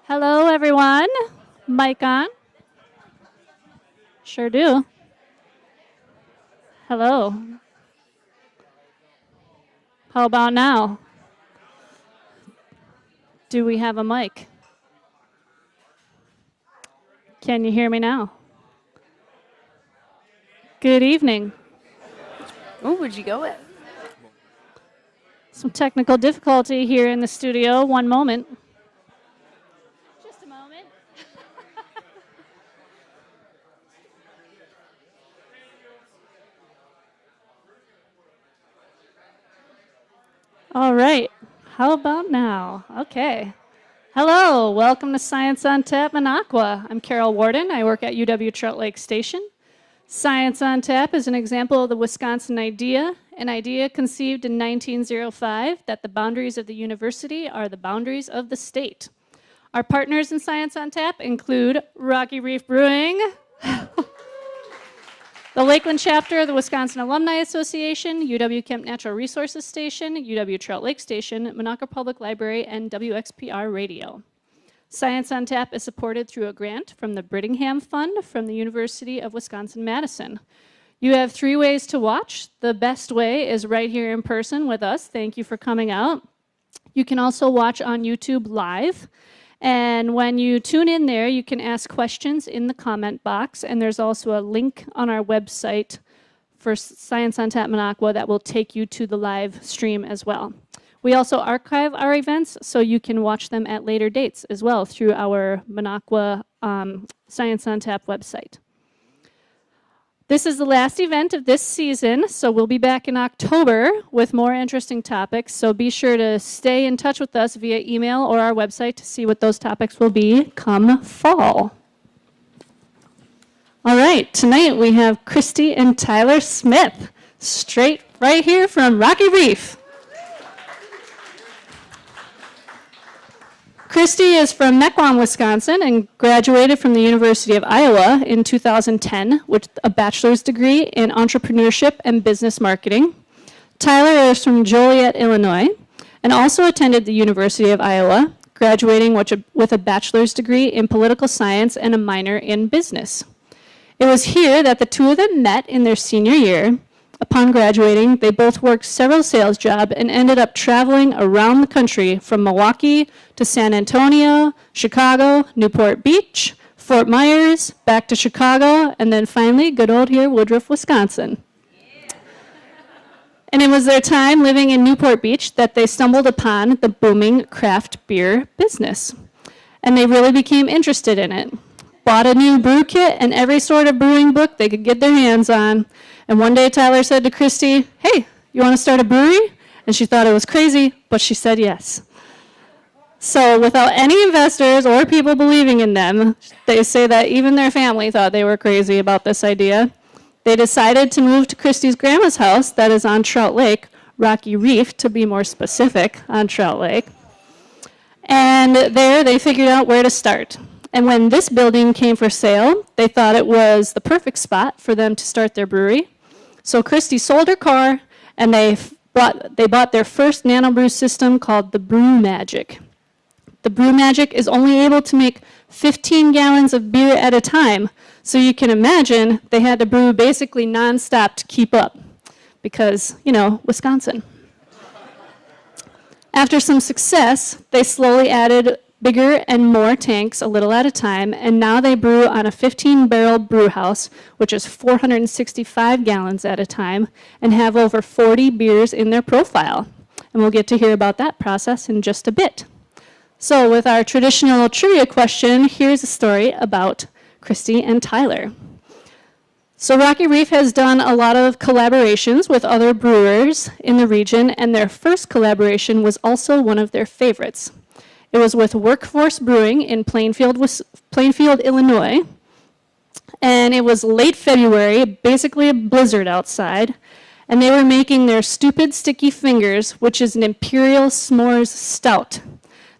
Hello, everyone. Mic on? Sure do. Hello. How about now? Do we have a mic? Can you hear me now? Good evening. Who would you go with? Some technical difficulty here in the studio. One moment. Just a moment. All right. How about now? Okay. Hello. Welcome to Science on Tap Minocqua. I'm Carol Warden. I work at UW Trout Lake Station. Science on Tap is an example of the Wisconsin idea, an idea conceived in 1905 that the boundaries of the university are the boundaries of the state. Our partners in Science on Tap include Rocky Reef Brewing, the Lakeland chapter of the Wisconsin Alumni Association, UW Kemp Natural Resources Station, UW Trout Lake Station, Minocqua Public Library, and WXPR Radio. Science on Tap is supported through a grant from the Brittingham Fund from the University of Wisconsin-Madison. You have 3 ways to watch. The best way is right here in person with us. Thank you for coming out. You can also watch on YouTube live. And when you tune in there, you can ask questions in the comment box. And there's also a link on our website for Science on Tap Minocqua that will take you to the live stream as well. We also archive our events, so you can watch them at later dates as well through our Minocqua Science on Tap website. This is the last event of this season, so we'll be back in October with more interesting topics. So be sure to stay in touch with us via email or our website to see what those topics will be come fall. All right, tonight we have Christy and Tyler Smith, straight right here from Rocky Reef. Christy is from Mequon, Wisconsin, and graduated from the University of Iowa in 2010 with a bachelor's degree in entrepreneurship and business marketing. Tyler is from Joliet, Illinois, and also attended the University of Iowa, graduating with a bachelor's degree in political science and a minor in business. It was here that the two of them met in their senior year. Upon graduating, they both worked several sales jobs and ended up traveling around the country from Milwaukee to San Antonio, Chicago, Newport Beach, Fort Myers, back to Chicago, and then finally good old here, Woodruff, Wisconsin. And it was their time living in Newport Beach that they stumbled upon the booming craft beer business. And they really became interested in it. Bought a new brew kit and every sort of brewing book they could get their hands on. And one day Tyler said to Christy, "Hey, you want to start a brewery?" And she thought it was crazy, but she said yes. So without any investors or people believing in them, they say that even their family thought they were crazy about this idea. They decided to move to Christy's grandma's house that is on Trout Lake, Rocky Reef to be more specific, on Trout Lake. And there they figured out where to start. And when this building came for sale, they thought it was the perfect spot for them to start their brewery. So Christy sold her car, and they bought their first nanobrew system called the Brew Magic. The Brew Magic is only able to make 15 gallons of beer at a time, so you can imagine they had to brew basically nonstop to keep up, because, you know, Wisconsin. After some success, they slowly added bigger and more tanks a little at a time, and now they brew on a 15-barrel brew house, which is 465 gallons at a time, and have over 40 beers in their profile. And we'll get to hear about that process in just a bit. So with our traditional trivia question, here's a story about Christy and Tyler. So Rocky Reef has done a lot of collaborations with other brewers in the region, and their first collaboration was also one of their favorites. It was with Workforce Brewing in Plainfield, Illinois, and it was late February, basically a blizzard outside, and they were making their Stupid Sticky Fingers, which is an Imperial S'mores Stout.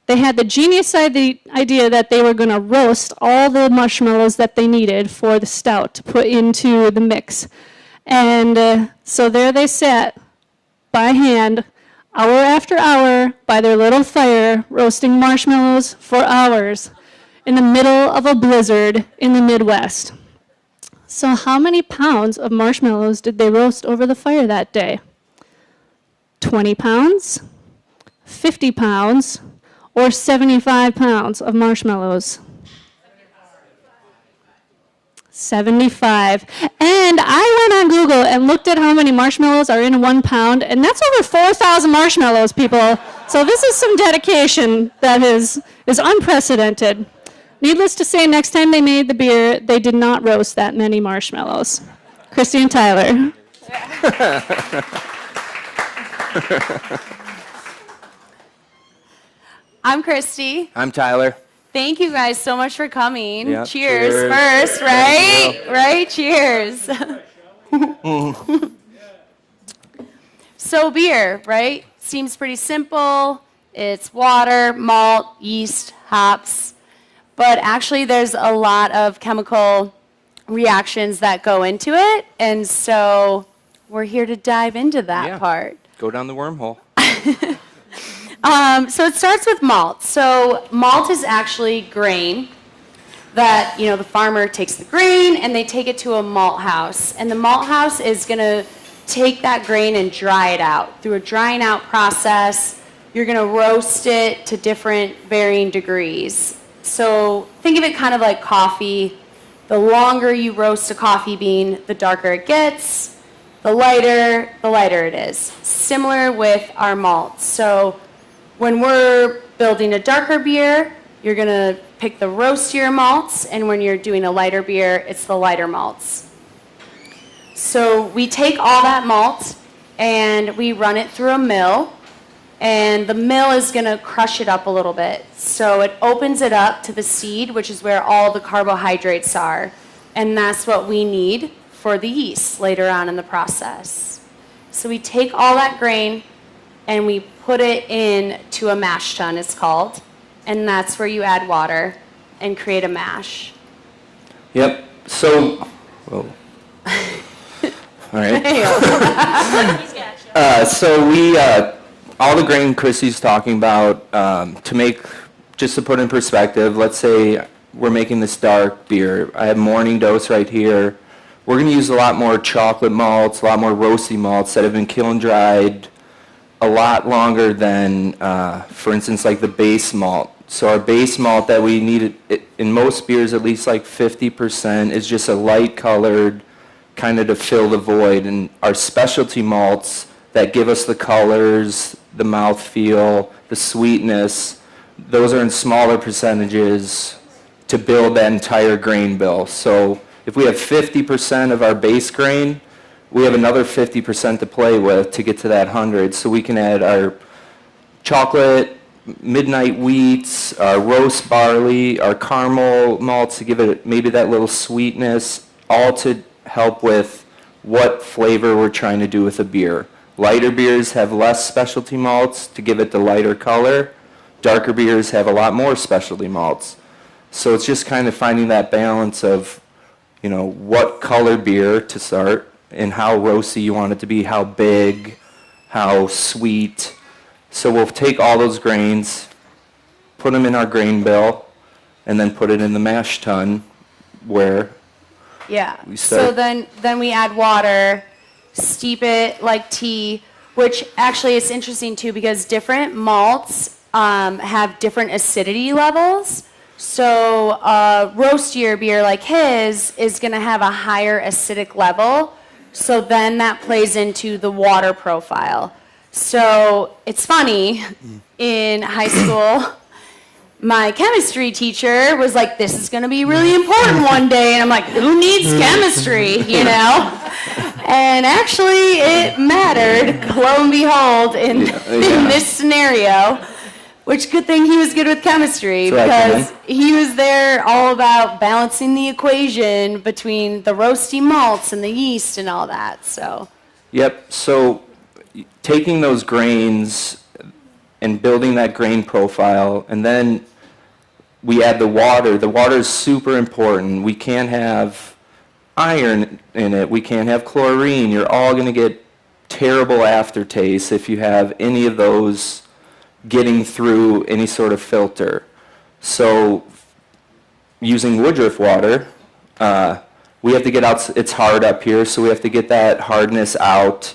They had the genius idea that they were going to roast all the marshmallows that they needed for the stout to put into the mix. And so there they sat by hand, hour after hour, by their little fire, roasting marshmallows for hours. in the middle of a blizzard in the Midwest. So how many pounds of marshmallows did they roast over the fire that day? 20 pounds, 50 pounds, or 75 pounds of marshmallows? 75. And I went on Google and looked at how many marshmallows are in 1 pound, and that's over 4,000 marshmallows, people. So this is some dedication that is unprecedented. Needless to say, next time they made the beer, they did not roast that many marshmallows. Christy and Tyler. I'm Christy. I'm Tyler. Thank you guys so much for coming. Yeah, cheers, cheers. first, right? Right, cheers. So beer, right? Seems pretty simple. It's water, malt, yeast, hops. But actually there's a lot of chemical reactions that go into it. And so we're here to dive into that part. Go down the wormhole. So it starts with malt. So malt is actually grain that, the farmer takes the grain and they take it to a malt house. And the malt house is going to take that grain and dry it out. Through a drying out process, you're going to roast it to different varying degrees. So think of it kind of like coffee. The longer you roast a coffee bean, the darker it gets. The lighter it is. Similar with our malt. So when we're building a darker beer, you're going to pick the roastier malts, and when you're doing a lighter beer, it's the lighter malts. So we take all that malt and we run it through a mill, and the mill is going to crush it up a little bit. So it opens it up to the seed, which is where all the carbohydrates are, and that's what we need for the yeast later on in the process. So we take all that grain and we put it into a mash tun, it's called, and that's where you add water and create a mash. Yep. So, whoa. All right. So we, all the grain Chrissy's talking about, just to put in perspective, let's say we're making this dark beer. I have morning dose right here. We're going to use a lot more chocolate malts, a lot more roasty malts that have been kiln dried a lot longer than, for instance, like the base malt. So our base malt that we need, in most beers, at least like 50%, is just a light colored, kind of to fill the void. And our specialty malts that give us the colors, the mouthfeel, the sweetness, those are in smaller percentages to build that entire grain bill. So if we have 50% of our base grain, we have another 50% to play with to get to that 100. So we can add our chocolate, midnight wheats, our roast barley, our caramel malts to give it maybe that little sweetness, all to help with what flavor we're trying to do with a beer. Lighter beers have less specialty malts to give it the lighter color. Darker beers have a lot more specialty malts. So it's just kind of finding that balance of, what color beer to start and how roasty you want it to be, how big, how sweet. So we'll take all those grains, put them in our grain bill, and then put it in the mash tun where we start. So then we add water, steep it like tea, which actually is interesting too because different malts have different acidity levels. So a roastier beer like his is going to have a higher acidic level. So then that plays into the water profile. So it's funny, in high school, my chemistry teacher was like, this is going to be really important one day. And I'm like, who needs chemistry, And actually, it mattered, lo and behold, in this scenario. Which, good thing he was good with chemistry, because he was there all about balancing the equation between the roasty malts and the yeast and all that, so. Yep, so taking those grains and building that grain profile, and then we add the water. The water is super important. We can't have iron in it. We can't have chlorine. You're all going to get terrible aftertaste if you have any of those getting through any sort of filter. So using Woodruff water, we have to get out, it's hard up here, so we have to get that hardness out,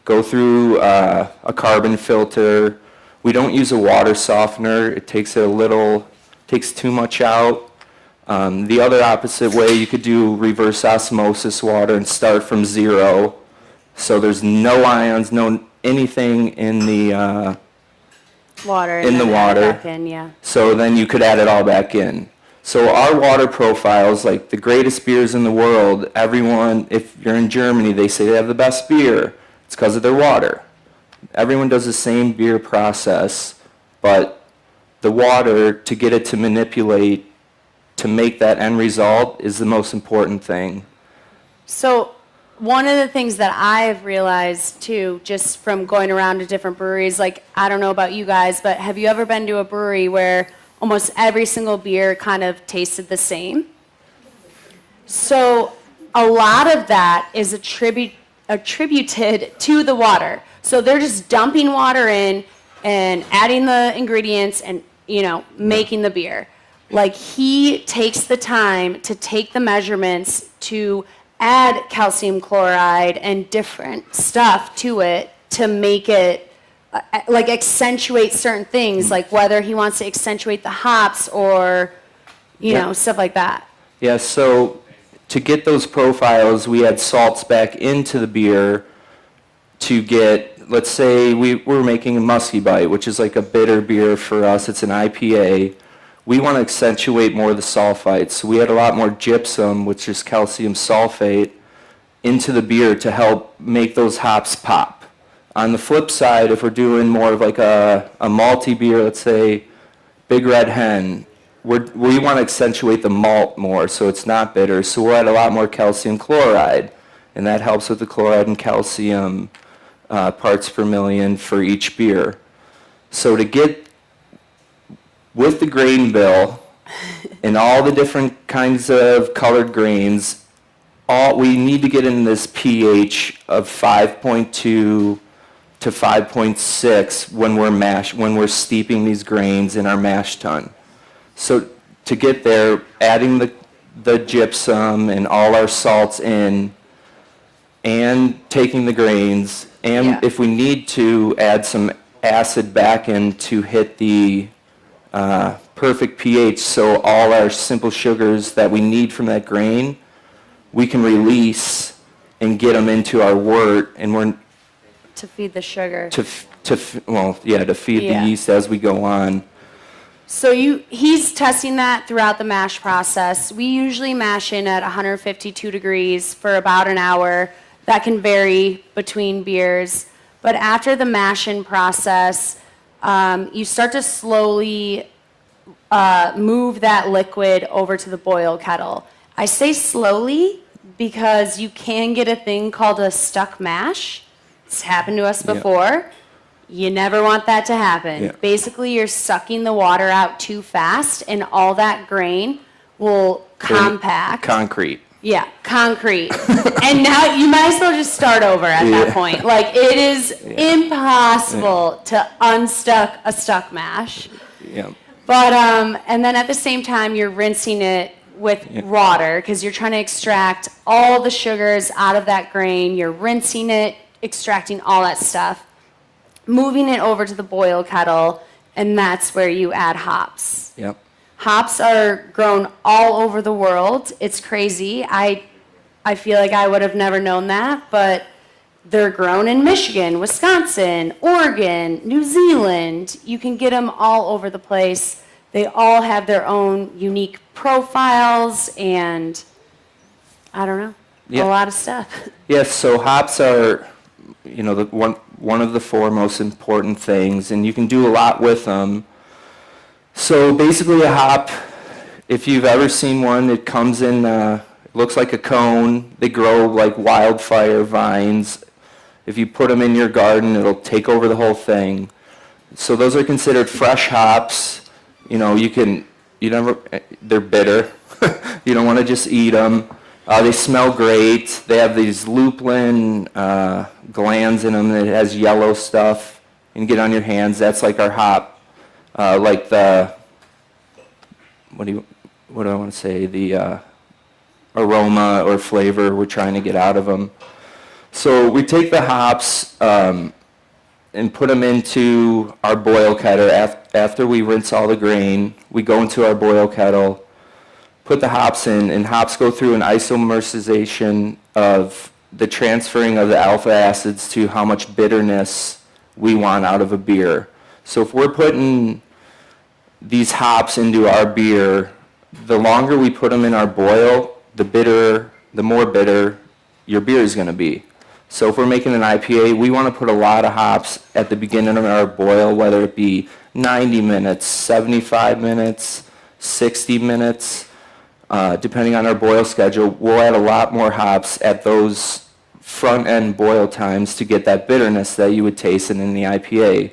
go through a carbon filter. We don't use a water softener. It takes takes too much out. The other opposite way, you could do reverse osmosis water and start from zero. So there's no ions, no anything in the Water. in and the then add it water. back in, yeah. So then you could add it all back in. So our water profiles, like the greatest beers in the world, everyone, if you're in Germany, they say they have the best beer. It's because of their water. Everyone does the same beer process, but the water, to get it to manipulate, to make that end result, is the most important thing. So one of the things that I've realized too, just from going around to different breweries, like I don't know about you guys, but have you ever been to a brewery where almost every single beer kind of tasted the same? So a lot of that is attributed to the water. So they're just dumping water in and adding the ingredients and, making the beer. Like he takes the time to take the measurements to add calcium chloride and different stuff to it to make it like accentuate certain things, like whether he wants to accentuate the hops or, stuff like that. Yeah, so to get those profiles, we add salts back into the beer to get, let's say we're making a Musky Bite, which is like a bitter beer for us. It's an IPA. We want to accentuate more of the sulfites. So we add a lot more gypsum, which is calcium sulfate, into the beer to help make those hops pop. On the flip side, if we're doing more of like a malty beer, let's say Big Red Hen, we want to accentuate the malt more so it's not bitter. So we'll add a lot more calcium chloride, and that helps with the chloride and calcium parts per million for each beer. So to get with the grain bill and all the different kinds of colored grains, we need to get in this pH of 5.2 to 5.6 when we're steeping these grains in our mash tun. So to get there, adding the gypsum and all our salts in, and taking the grains, and if we need to, add some acid back in to hit the perfect pH, so all our simple sugars that we need from that grain, we can release and get them into our wort, and we're To feed the sugar. to feed the Yeah. yeast as we go on. So he's testing that throughout the mash process. We usually mash in at 152 degrees for about an hour. That can vary between beers. But after the mash-in process, you start to slowly move that liquid over to the boil kettle. I say slowly because you can get a thing called a stuck mash. It's happened to us before. You never want that to happen. Yeah. Basically, you're sucking the water out too fast, and all that grain will compact. Concrete. Yeah, concrete. And now you might as well just start over at that point. Like, it is impossible to unstuck a stuck mash. Yeah. But, and then at the same time, you're rinsing it with water because you're trying to extract all the sugars out of that grain. You're rinsing it, extracting all that stuff, moving it over to the boil kettle, and that's where you add hops. Yep. Hops are grown all over the world. It's crazy. I feel like I would have never known that, but they're grown in Michigan, Wisconsin, Oregon, New Zealand. You can get them all over the place. They all have their own unique profiles and, I don't know, a lot of stuff. Yes, so hops are, one of the four most important things, and you can do a lot with them. So basically a hop, if you've ever seen one, it comes in, it looks like a cone. They grow like wildfire vines. If you put them in your garden, it'll take over the whole thing. So those are considered fresh hops. They're bitter. You don't want to just eat them. They smell great. They have these lupulin glands in them that has yellow stuff. You can get on your hands. That's like our hop. Like the, what what do I want to say, the aroma or flavor we're trying to get out of them. So we take the hops and put them into our boil kettle. After we rinse all the grain, we go into our boil kettle, put the hops in, and hops go through an isomerization of the transferring of the alpha acids to how much bitterness we want out of a beer. So if we're putting these hops into our beer, the longer we put them in our boil, the more bitter your beer is going to be. So if we're making an IPA, we want to put a lot of hops at the beginning of our boil, whether it be 90 minutes, 75 minutes, 60 minutes, depending on our boil schedule. We'll add a lot more hops at those front-end boil times to get that bitterness that you would taste in the IPA.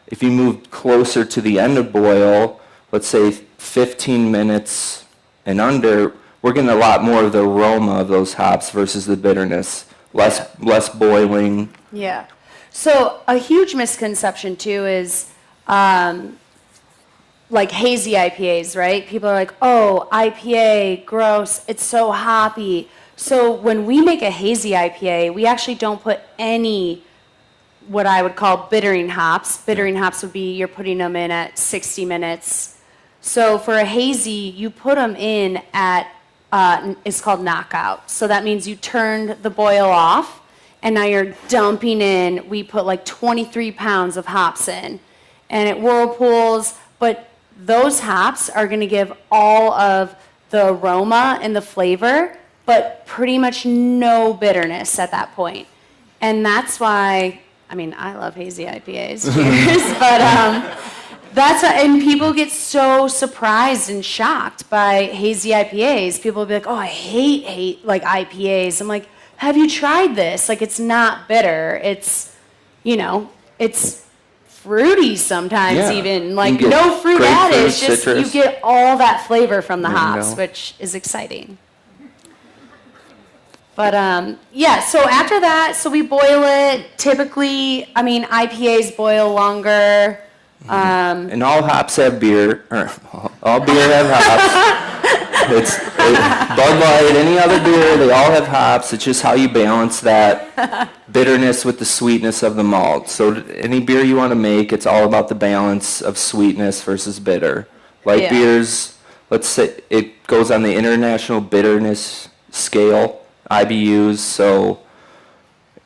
If you move closer to the end of boil, let's say 15 minutes and under, we're getting a lot more of the aroma of those hops versus the bitterness. Less boiling. Yeah. So a huge misconception too is like hazy IPAs, right? People are like, oh, IPA, gross, it's so hoppy. So when we make a hazy IPA, we actually don't put any what I would call bittering hops. Bittering hops would be you're putting them in at 60 minutes. So for a hazy, you put them in at it's called knockout. So that means you turned the boil off, and now you're dumping in. We put like 23 pounds of hops in, and it whirlpools. But those hops are going to give all of the aroma and the flavor, but pretty much no bitterness at that point. And that's why, I mean, I love hazy IPAs, cheers, but that's and people get so surprised and shocked by hazy IPAs. People will be like, "Oh, I hate like IPAs." I'm like, "Have you tried this? Like, it's not bitter. It's, it's fruity sometimes. Yeah. even like no fruit added. It's just citrus. you get all that flavor from the There you hops, go. which is exciting." But yeah, so after that, so we boil it. Typically, I mean, IPAs boil longer. And all hops have beer, or all beer have hops. Bud Light, any other beer, they all have hops. It's just how you balance that bitterness with the sweetness of the malt. So any beer you want to make, it's all about the balance of sweetness versus bitter. Light Yeah. beers, let's say it goes on the International Bitterness Scale, IBUs. So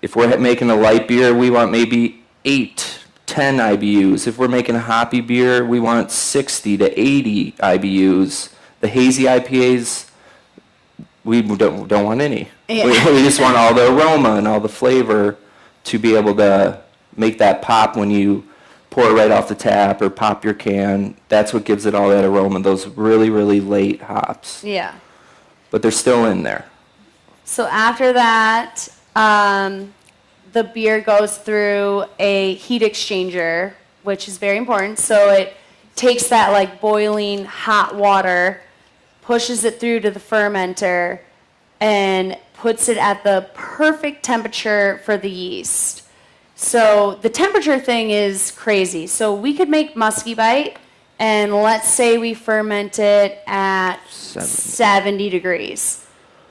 if we're making a light beer, we want maybe 10 IBUs. If we're making a hoppy beer, we want 60 to 80 IBUs. The hazy IPAs, we don't want any. Yeah. We just want all the aroma and all the flavor to be able to make that pop when you pour it right off the tap or pop your can. That's what gives it all that aroma, those really, really late hops. Yeah. But they're still in there. So after that, the beer goes through a heat exchanger, which is very important. So it takes that like boiling hot water, pushes it through to the fermenter, and puts it at the perfect temperature for the yeast. So the temperature thing is crazy. So we could make Muskie Bite, and let's say we ferment it at 70 degrees.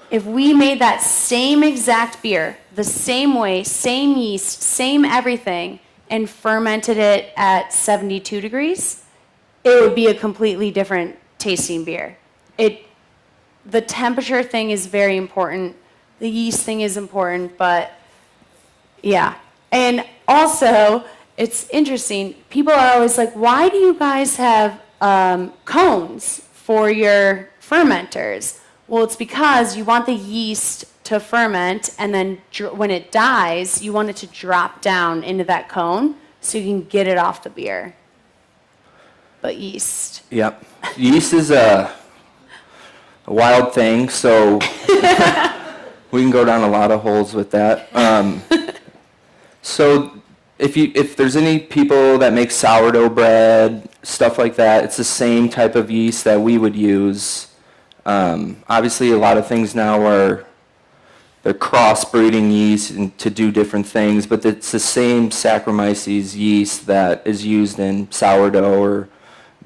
If we made that same exact beer, the same way, same yeast, same everything, and fermented it at 72 degrees, it would be a completely different tasting beer. The temperature thing is very important. The yeast thing is important, but yeah. And also, it's interesting. People are always like, why do you guys have cones for your fermenters? Well, it's because you want the yeast to ferment, and then when it dies, you want it to drop down into that cone so you can get it off the beer. But yeast. Yep. Yeast is a wild thing, so we can go down a lot of holes with that. So if there's any people that make sourdough bread, stuff like that, it's the same type of yeast that we would use. Obviously, a lot of things now they're cross-breeding yeast to do different things, but it's the same Saccharomyces yeast that is used in sourdough or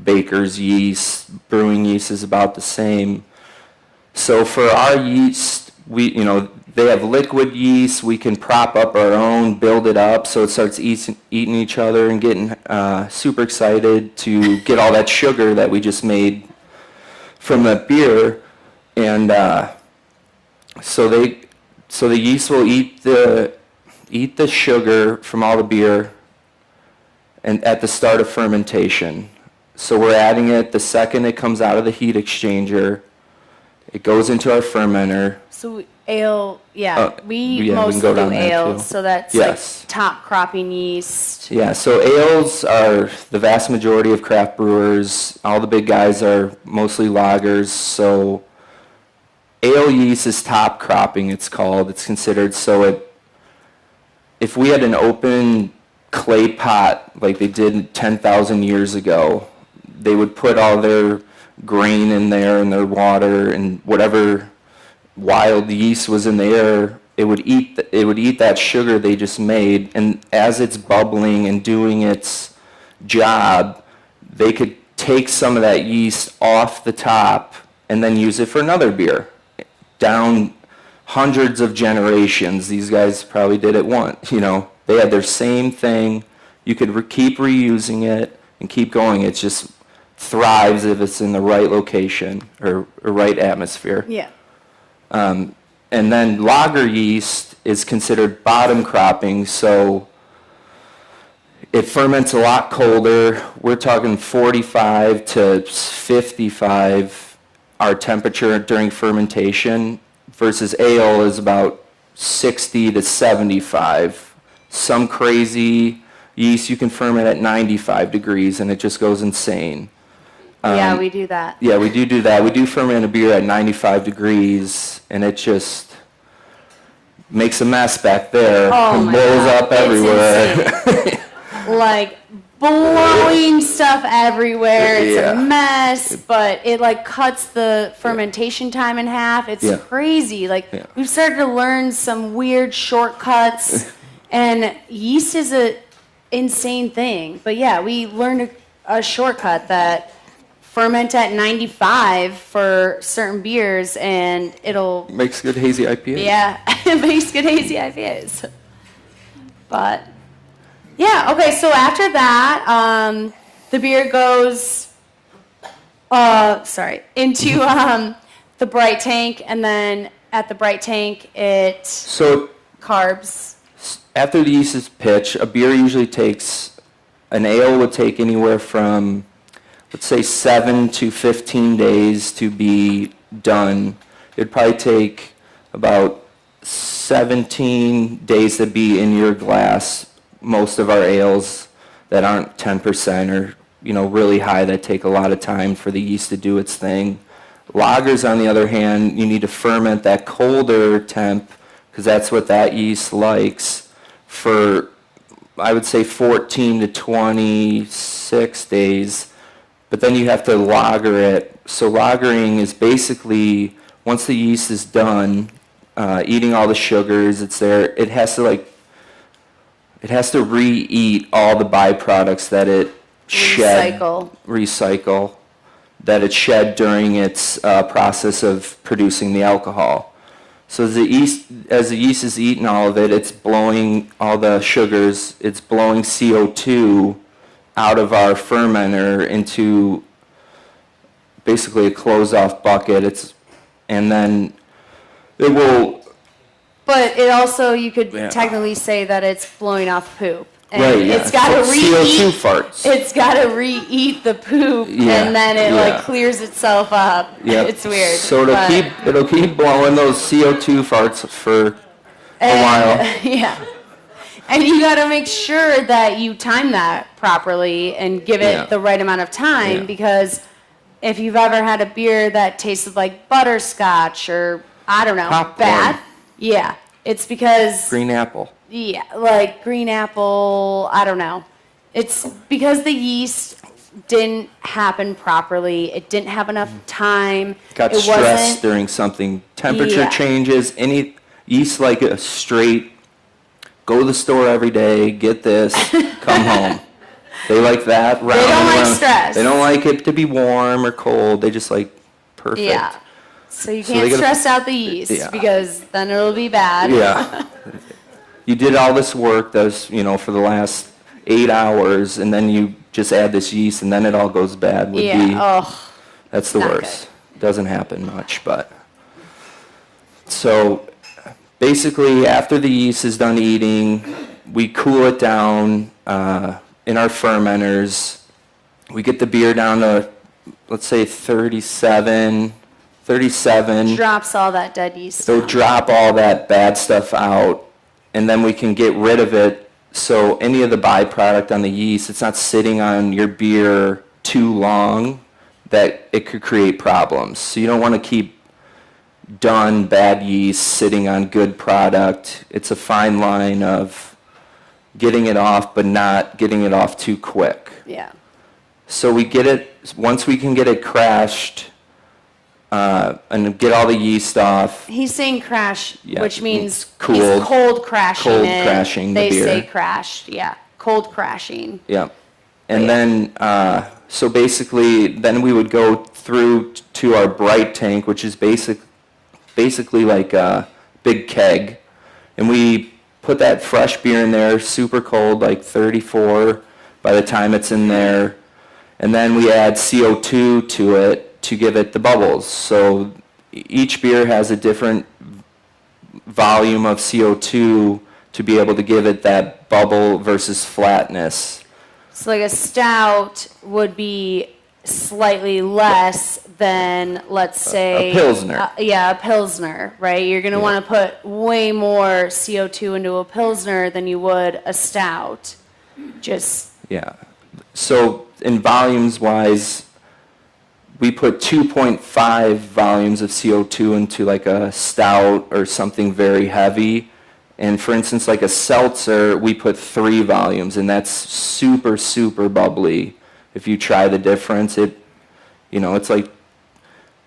baker's yeast. Brewing yeast is about the same. So for our yeast, they have liquid yeast. We can prop up our own, build it up so it starts eating each other and getting super excited to get all that sugar that we just made from that beer. And so the yeast will eat the sugar from all the beer and at the start of fermentation. So we're adding it the second it comes out of the heat exchanger. It goes into our fermenter. So ale, we can mostly go do down that ale, too. so that's Yes. like top cropping yeast. Yeah, so ales are the vast majority of craft brewers. All the big guys are mostly lagers. So ale yeast is top cropping, it's called. It's considered. So if we had an open clay pot like they did 10,000 years ago, they would put all their grain in there and their water and whatever wild yeast was in the air. It would eat that sugar they just made, and as it's bubbling and doing its job, they could take some of that yeast off the top and then use it for another beer. Down hundreds of generations, these guys probably did it once. They had their same thing. You could keep reusing it and keep going. It just thrives if it's in the right location or right atmosphere. Yeah. And then lager yeast is considered bottom cropping, so it ferments a lot colder. We're talking 45 to 55, our temperature during fermentation, versus ale is about 60 to 75. Some crazy yeast you can ferment at 95 degrees and it just goes insane. Yeah, we do that. Yeah, we do that. We do ferment a beer at 95 degrees, and it just makes a mess back there Oh and my blows God, up it's everywhere. insane. Like blowing stuff everywhere. It's Yeah. a mess, but it like cuts the fermentation time in half. It's Yeah. crazy. Like Yeah. we've started to learn some weird shortcuts, and yeast is a insane thing. But yeah, we learned a shortcut that ferment at 95 for certain beers, and it'll Makes good hazy IPA. yeah, it makes good hazy IPAs. But yeah, okay. So after that, the beer goes, into the bright tank, and then at the bright tank, it So carbs. after the yeast is pitched, a beer usually an ale would take anywhere from, let's say, 7 to 15 days to be done. It'd probably take about 17 days to be in your glass. Most of our ales that aren't 10% or really high, that take a lot of time for the yeast to do its thing. Lagers, on the other hand, you need to ferment that colder temp because that's what that yeast likes for, I would say, 14 to 26 days. But then you have to lager it. So lagering is basically, once the yeast is done eating all the sugars, it's there, it has to re-eat all the byproducts that it recycle, that it shed during its process of producing the alcohol. So as the yeast is eating all of it, it's blowing all the sugars, it's blowing CO2 out of our fermenter into basically a closed-off bucket. And then it will. But it also, you could Yeah. technically say that it's blowing off poop. And Right, yeah. it's got to CO2 re-eat. farts. It's got to re-eat the poop, Yeah, and then it yeah. like clears itself up. Yep. It's weird. So it'll keep blowing those CO2 farts for a while. Yeah. And you got to make sure that you time that properly and give it Yeah. the right amount of time, Yeah. because if you've ever had a beer that tasted like butterscotch or I don't know, Popcorn. bad, yeah, it's because Green apple. yeah, like green apple, I don't know. It's because the yeast didn't happen properly. It didn't have enough time. Got it stressed during something. Temperature Yeah. changes. Any yeast like a straight, go to the store every day, get this, come home. They like that round. They don't like round. stress. They don't like it to be warm or cold. They just like perfect. Yeah. So you So can't they gotta- stress out the yeast Yeah. because then it'll be bad. Yeah. You did all this work those, for the last 8 hours, and then you just add this yeast, and then it all goes bad. That's the not worst. Doesn't happen much, but. So basically, after the yeast is done eating, we cool it down in our fermenters. We get the beer down to, let's say, 37. Drops all that dead yeast. So drop all that bad stuff out, and then we can get rid of it. So any of the byproduct on the yeast, it's not sitting on your beer too long that it could create problems. So you don't want to keep done bad yeast sitting on good product. It's a fine line of getting it off, but not getting it off too quick. Yeah. So we get it, once we can get it crashed, and get all the yeast off. He's saying crash, Yeah, which means cooled. he's cold crashing Cold it. crashing the They beer. say crashed. Yeah. Cold crashing. Yeah. And then, so basically, then we would go through to our bright tank, which is basically like a big keg. And we put that fresh beer in there, super cold, like 34 by the time it's in there. And then we add CO2 to it to give it the bubbles. So each beer has a different volume of CO2 to be able to give it that bubble versus flatness. So like a stout would be slightly less than, let's say, a Pilsner. A Pilsner, right? You're going to want to put way more CO2 into a Pilsner than you would a stout. Yeah. So in volumes wise, we put 2.5 volumes of CO2 into like a stout or something very heavy. And for instance, like a seltzer, we put 3 volumes, and that's super, super bubbly. If you try the difference, it's like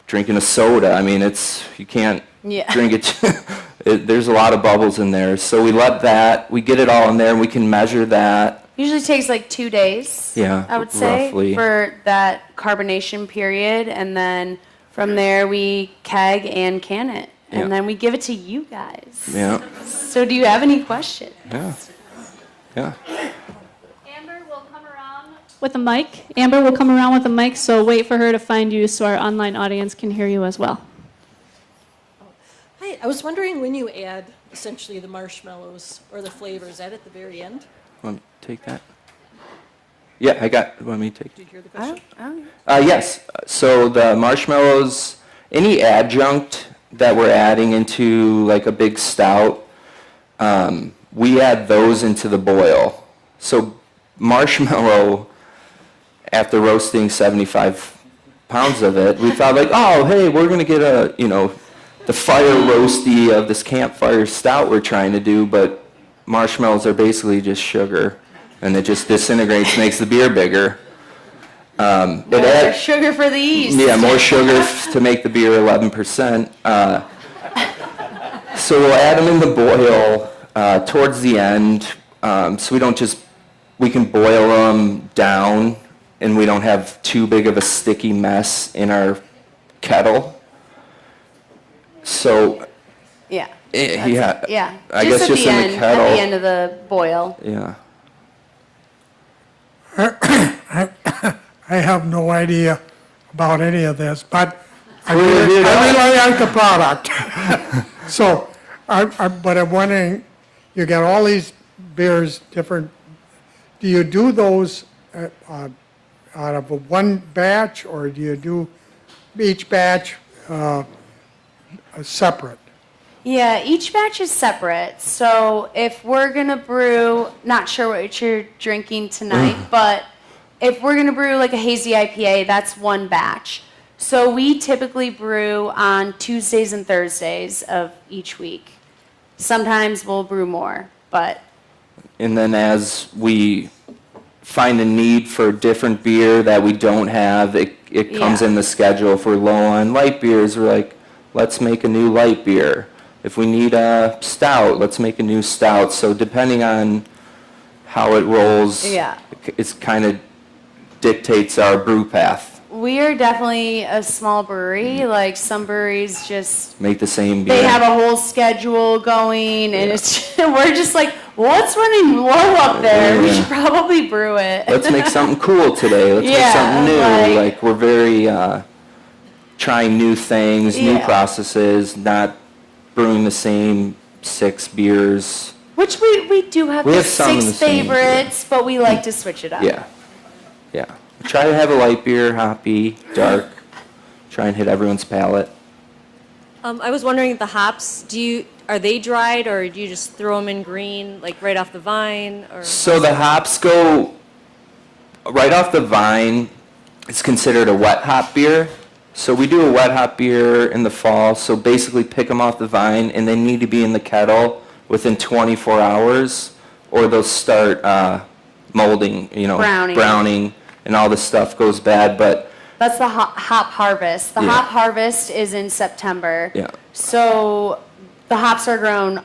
drinking a soda. I mean, you can't drink it. There's a lot of bubbles in there. So we get it all in there, and we can measure that. Usually takes like 2 days, I would say, roughly. for that carbonation period. And then from there, we keg and can it. And then we give it to you guys. Yeah. So do you have any questions? Yeah. Amber will come around with a mic. Amber will come around with a mic, so wait for her to find you so our online audience can hear you as well. Hi, I was wondering when you add essentially the marshmallows or the flavors, is that at the very end? Want me to take that? Yeah, want me to take it? Did you hear the question? Yes. So the marshmallows, any adjunct that we're adding into like a big stout, we add those into the boil. So marshmallow, after roasting 75 pounds of it, we thought like, oh, hey, we're going to get the fire roasty of this campfire stout we're trying to do, but marshmallows are basically just sugar, and it just disintegrates, makes the beer bigger. More sugar for the yeast. Yeah, more sugar to make the beer 11%. So we'll add them in the boil towards the end, so we can boil them down, and we don't have too big of a sticky mess in our kettle. So Yeah. Yeah. I Just guess at just the in end, the kettle. At the end of the boil. Yeah. I have no idea about any of this, but I Well, really, you know. I really like the product. So, but I'm wondering, you got all these beers, different, do you do those out of one batch, or do you do each batch separate? Yeah, each batch is separate. So if we're going to brew, not sure what you're drinking tonight, but if we're going to brew like a hazy IPA, that's one batch. So we typically brew on Tuesdays and Thursdays of each week. Sometimes we'll brew more, but... And then as we find a need for different beer that we don't have, it comes in the schedule. If we're low on light beers, we're like, let's make a new light beer. If we need a stout, let's make a new stout. So depending on how it rolls. Yeah. It's kind of dictates our brew path. We are definitely a small brewery. Like some breweries just Make the same beer. they have a whole schedule going, and it's we're just like, what's running low up there? We Yeah. should probably brew it. Let's make something cool today. Let's make Yeah, something new. like- Like we're very trying new things, new Yeah. processes, not brewing the same 6 beers. Which we do have We the have some in 6 the same, yeah. favorites, but we like to switch it up. Yeah. Yeah. Try to have a light beer, hoppy, dark. Try and hit everyone's palate. I was wondering, the hops, are they dried, or do you just throw them in green, like right off the vine, or? So the hops go right off the vine. It's considered a wet hop beer. So we do a wet hop beer in the fall. So basically pick them off the vine, and they need to be in the kettle within 24 hours, or they'll start molding, browning, and all this stuff goes bad. But That's the hop harvest. The Yeah. hop harvest is in September. yeah, So the hops are grown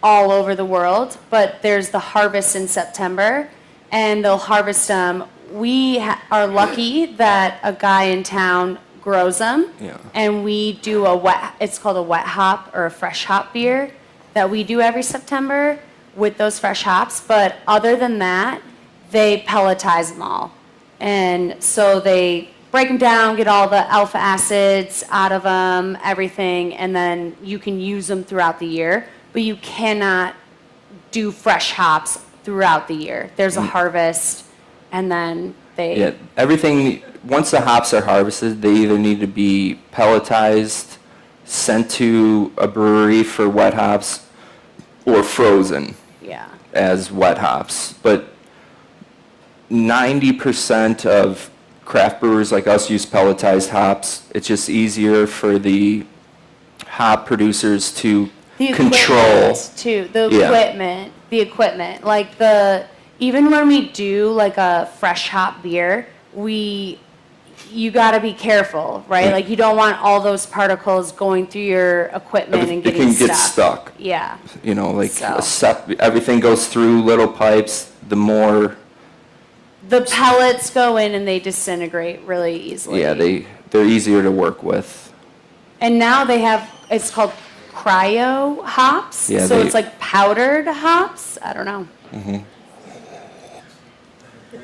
all over the world, but there's the harvest in September, and they'll harvest them. We are lucky that a guy in town grows them, Yeah. and we do it's called a wet hop or a fresh hop beer that we do every September with those fresh hops. But other than that, they pelletize them all. And so they break them down, get all the alpha acids out of them, everything, and then you can use them throughout the year. But you cannot do fresh hops throughout the year. There's a harvest, and then yeah. Everything, once the hops are harvested, they either need to be pelletized, sent to a brewery for wet hops, or frozen Yeah. as wet hops. But 90% of craft brewers like us use pelletized hops. It's just easier for the hop producers to The control. equipment, too. The Yeah. equipment. Like even when we do like a fresh hop beer, you got to be careful, right? Yeah. Like you don't want all those particles going through your equipment and It getting can get stuck. Yeah. Like everything goes through little pipes. The more, The pellets go in and they disintegrate really easily. yeah, they're easier to work with. And now it's called cryo hops. Yeah, So it's like powdered hops. I don't know.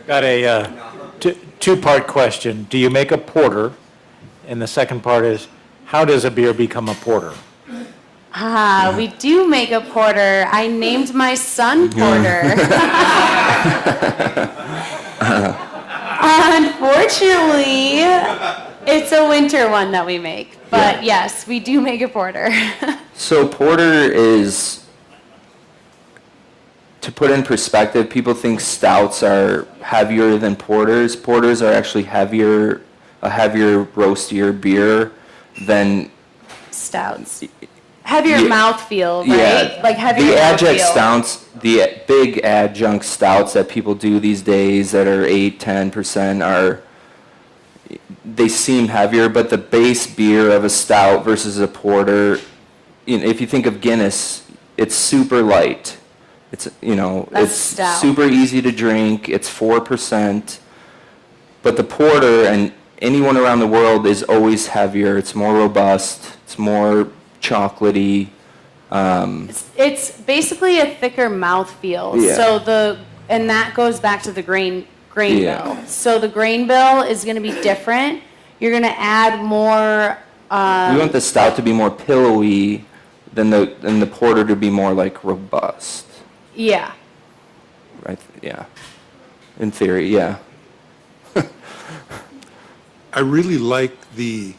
Got a two-part question. Do you make a porter? And the second part is, how does a beer become a porter? We do make a porter. I named my son Porter. Unfortunately, it's a winter one that we make. But yes, we do make a porter. So porter is, to put in perspective, people think stouts are heavier than porters. Porters are actually a heavier, roastier beer than, Stouts. Heavier Yeah. mouthfeel, right? yeah. Like heavier The adjunct mouthfeel. stouts, the big adjunct stouts that people do these days that are 8-10% they seem heavier, but the base beer of a stout versus a porter, if you think of Guinness, it's super light. It's, That's it's stout. super easy to drink. It's 4%. But the porter and anyone around the world is always heavier. It's more robust. It's more chocolatey. It's basically a thicker mouthfeel. Yeah. So and that goes back to the grain Yeah. bill. So the grain bill is going to be different. You're going to add more. We want the stout to be more pillowy than the porter to be more like robust. Yeah. Right? Yeah. In theory, yeah. I really like the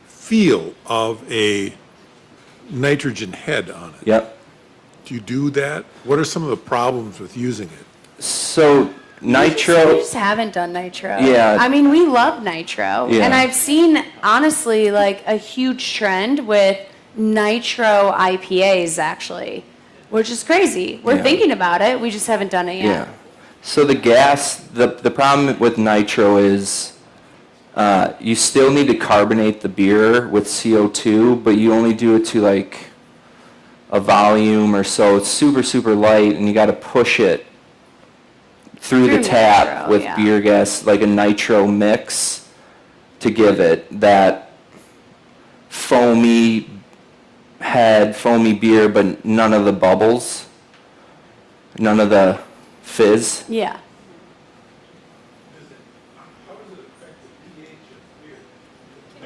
feel of a nitrogen head on it. Yep. Do you do that? What are some of the problems with using it? So We nitro, just haven't done nitro. Yeah. I mean, we love nitro. Yeah. And I've seen, honestly, like a huge trend with nitro IPAs, actually, which is crazy. We're Yeah. thinking about it. We just haven't done it yet. yeah. So the gas, the problem with nitro is you still need to carbonate the beer with CO2, but you only do it to like a volume or so. It's super, super light, and you got to push it through the Through tap nitro, with yeah. beer gas, like a nitro mix to give it that foamy beer, but none of the bubbles, none of the fizz. Yeah.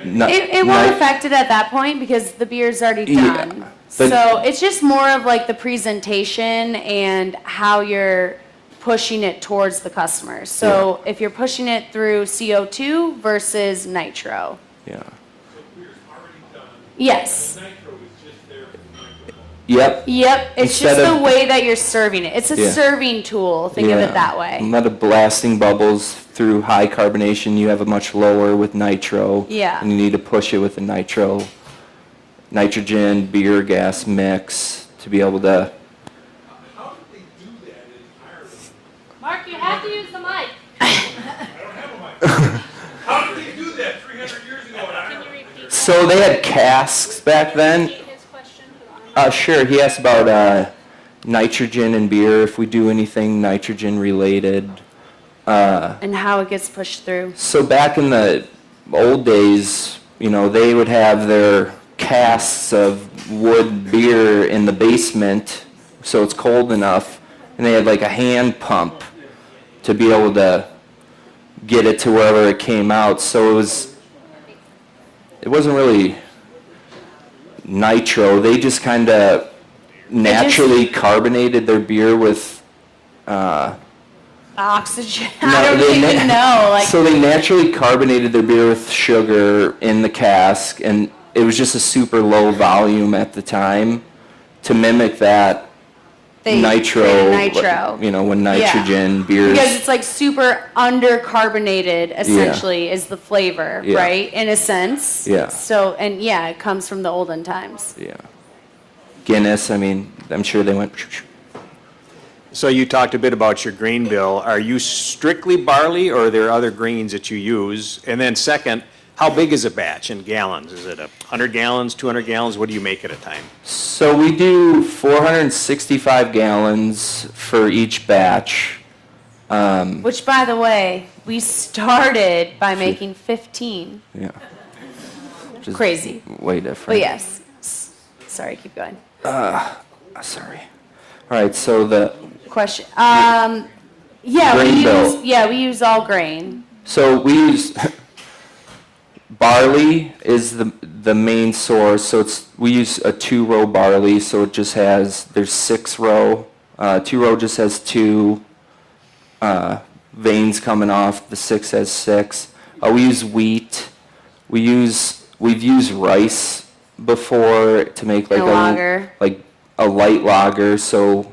It won't affect it at that point because the beer's already Yeah, done. but- So it's just more of like the presentation and how you're pushing it towards the customers. So if you're pushing it through CO2 versus nitro. Yeah. Yes. Yep. Yep. It's Instead just the of- way that you're serving it. It's a Yeah. serving tool. Think of Yeah. it that way. Instead of blasting bubbles through high carbonation, you have a much lower with nitro. Yeah. And you need to push it with the nitrogen, beer gas mix to be able to. How did they do that in Ireland? Mark, you have to use the mic. I don't have a mic. How did they do that 300 years ago in Ireland? So they had casks back then. Sure. He asked about nitrogen in beer, if we do anything nitrogen related. And how it gets pushed through. So back in the old days, they would have their casks of wood beer in the basement, so it's cold enough, and they had like a hand pump to be able to get it to wherever it came out. So it wasn't really nitro. They just kind of naturally carbonated their beer with. Oxygen. No, I don't they even know. Like, So they naturally carbonated their beer with sugar in the cask, and it was just a super low volume at the time to mimic that they nitro. created nitro. When nitrogen beers. Because it's like super undercarbonated, essentially, is the flavor, Yeah. right? In a sense. Yeah. So, and yeah, it comes from the olden times. Yeah. Guinness. I'm sure they went. So you talked a bit about your grain bill. Are you strictly barley, or are there other grains that you use? And then second, how big is a batch in gallons? Is it 100 gallons, 200 gallons? What do you make at a time? So we do 465 gallons for each batch. Which, by the way, we started by making 15. Yeah. Which is Crazy. Way different. But yes. Sorry, keep going. Sorry. All right. So the Question. Yeah, Grain bill. we use all grain. So we use barley is the main source. So we use a 2-row barley. So it just there's 6-row. 2-row just has 2 veins coming off. The 6 has 6. We use wheat. We've used rice before to make like A lager. like a light lager. So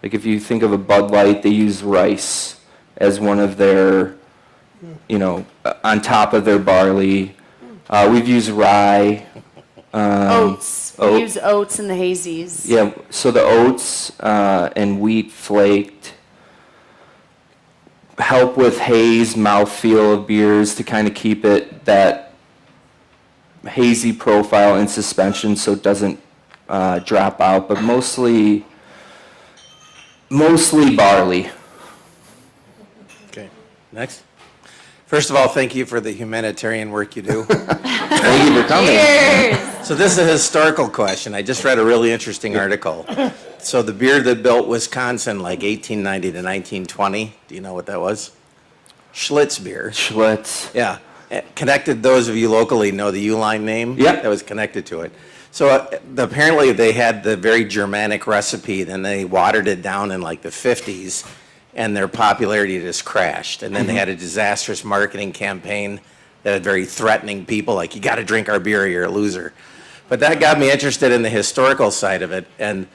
like if you think of a Bud Light, they use rice as one of their, on top of their barley. We've used rye. Oats. We oat- use oats in the hazies. Yeah, so the oats and wheat flaked help with haze, mouthfeel of beers to kind of keep it that hazy profile in suspension so it doesn't drop out, but mostly barley. Okay, next. First of all, thank you for the humanitarian work you do. Thank you for coming. Cheers! So this is a historical question. I just read a really interesting article. So the beer that built Wisconsin like 1890 to 1920, do you know what that was? Schlitz beer. Schlitz. Yeah. Connected, those of you locally know the Uline name? Yep. That was connected to it. So apparently they had the very Germanic recipe, then they watered it down in like the 50s, and their popularity just crashed. And then they had a disastrous marketing campaign that had very threatening people, like, you got to drink our beer or you're a loser. But that got me interested in the historical side of it. And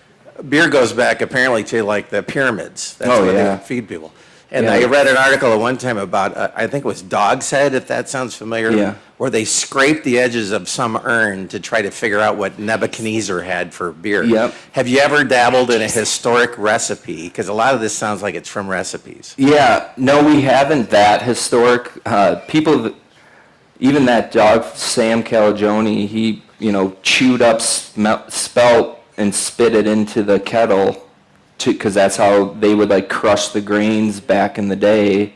beer goes back apparently to like the pyramids. That's Oh, where yeah. they feed people. And Yeah. I read an article at one time about, I think it was Dog's Head, if that sounds familiar, Yeah. where they scraped the edges of some urn to try to figure out what Nebuchadnezzar had for beer. Yep. Have you ever dabbled in a historic recipe? Because a lot of this sounds like it's from recipes. Yeah, no, we haven't that historic. People, even that dog, Sam Calagione, he, chewed up spelt and spit it into the kettle because that's how they would like crush the grains back in the day.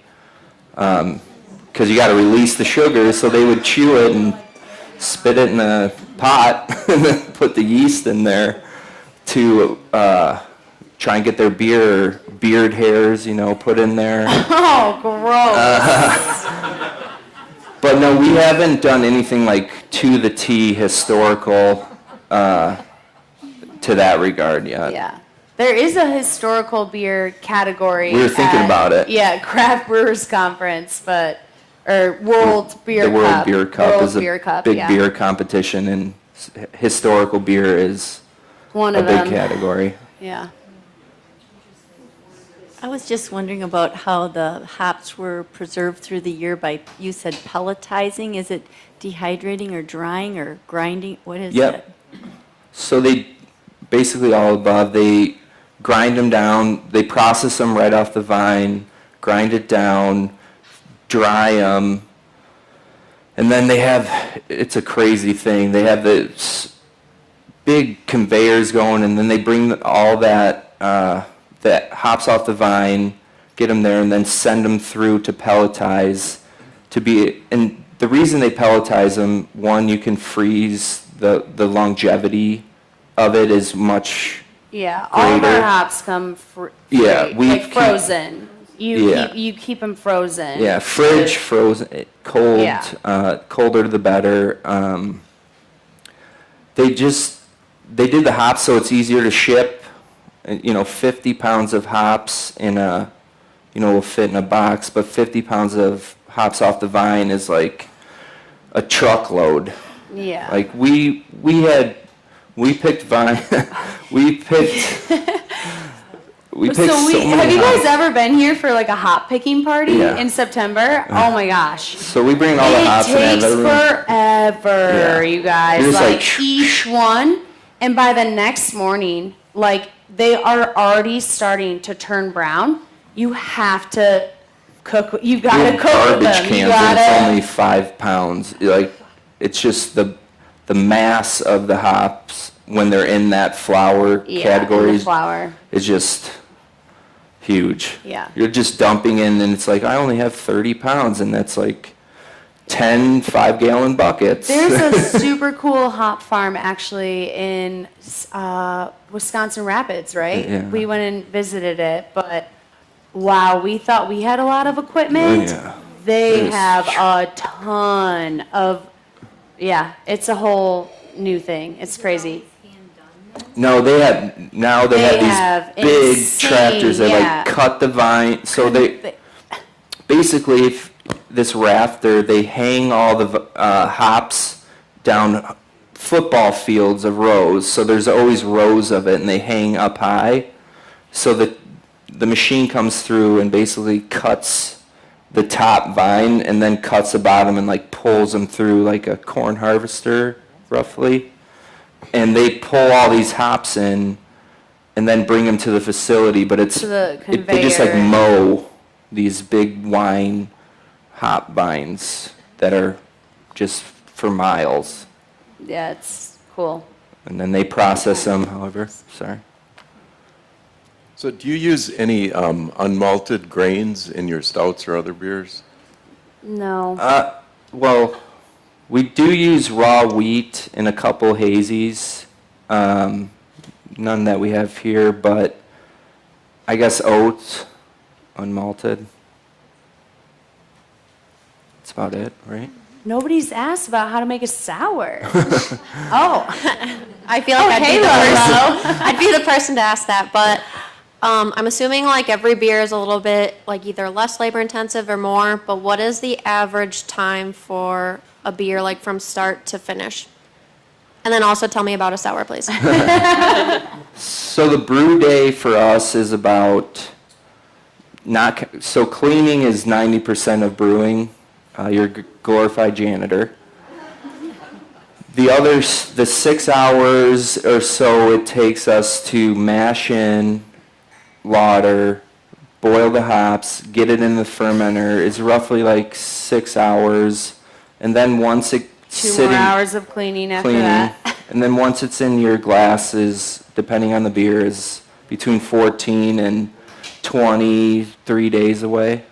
Because you got to release the sugar, so they would chew it and spit it in a pot and then put the yeast in there to try and get their beard hairs, put in there. Oh, gross. But no, we haven't done anything like to the T historical to that regard yet. Yeah. There is a historical beer category. We were thinking about it. Yeah, Craft Brewers Conference, or World Beer The Cup. World Beer Cup World is a Beer Cup, big yeah. beer competition, and historical beer is One a of big them. category. Yeah. I was just wondering about how the hops were preserved through the year by, you said pelletizing. Is it dehydrating or drying or grinding? What is Yep. it? So they basically all above. They grind them down. They process them right off the vine, grind it down, dry them, and then they have. It's a crazy thing. They have this big conveyors going, and then they bring all that hops off the vine, get them there, and then send them through to pelletize. And the reason they pelletize them, one, you can freeze the longevity of it is much. Yeah, all of Greater. our hops come Yeah, we like keep- frozen. Yeah. You keep them frozen. Yeah, fridge, frozen, cold, Yeah. colder the better. They did the hops so it's easier to ship. 50 pounds of hops will fit in a box, but 50 pounds of hops off the vine is like a truckload. Yeah. Like we picked vine, we picked so many have you hops. guys ever been here for like a hop picking party Yeah. in September? Oh my gosh. So we bring all the It hops and have takes everyone. forever, Yeah. you guys. You're just Like like, each one, and by the next morning, like they are already starting to turn brown. You have to cook. You gotta We have cook with garbage them. You cans and it's gotta. only 5 pounds. Like it's just the mass of the hops when they're in that flour Yeah, category in the flour. is just huge. Yeah. You're just dumping in and it's like I only have 30 pounds and that's like 10 5-gallon buckets. There's a super cool hop farm actually in Wisconsin Rapids, right? Yeah. We went and visited it, but wow, we thought we had a lot of equipment. Oh, yeah. They There's- have a ton of, it's a whole new thing. It's crazy. No, they have They have these big insane, tractors that yeah. like cut the vine. So they basically this rafter they hang all the hops down football fields of rows. So there's always rows of it, and they hang up high. So the machine comes through and basically cuts the top vine and then cuts the bottom and like pulls them through like a corn harvester roughly. And they pull all these hops in and then bring them to the facility, but it's To the they just like conveyor. mow these big wine hop vines that are just for miles. Yeah, it's cool. And then they process them, however, sorry. So do you use any unmalted grains in your stouts or other beers? No. Well, we do use raw wheat in a couple hazies. None that we have here, but I guess oats, unmalted. That's about it, right? Nobody's asked about how to make a sour. Oh, I feel like hey, Lolo. I'd be the person to ask that, but I'm assuming like every beer is a little bit like either less labor intensive or more, but what is the average time for a beer like from start to finish? And then also tell me about a sour, please. So the brew day for us is about so cleaning is 90% of brewing. You're a glorified janitor. The 6 hours or so it takes us to mash in, lauter, boil the hops, get it in the fermenter is roughly like 6 hours. And then once it's 2 more hours of cleaning after that. and then once it's in your glasses, depending on the beer, is between 14 and 23 days away.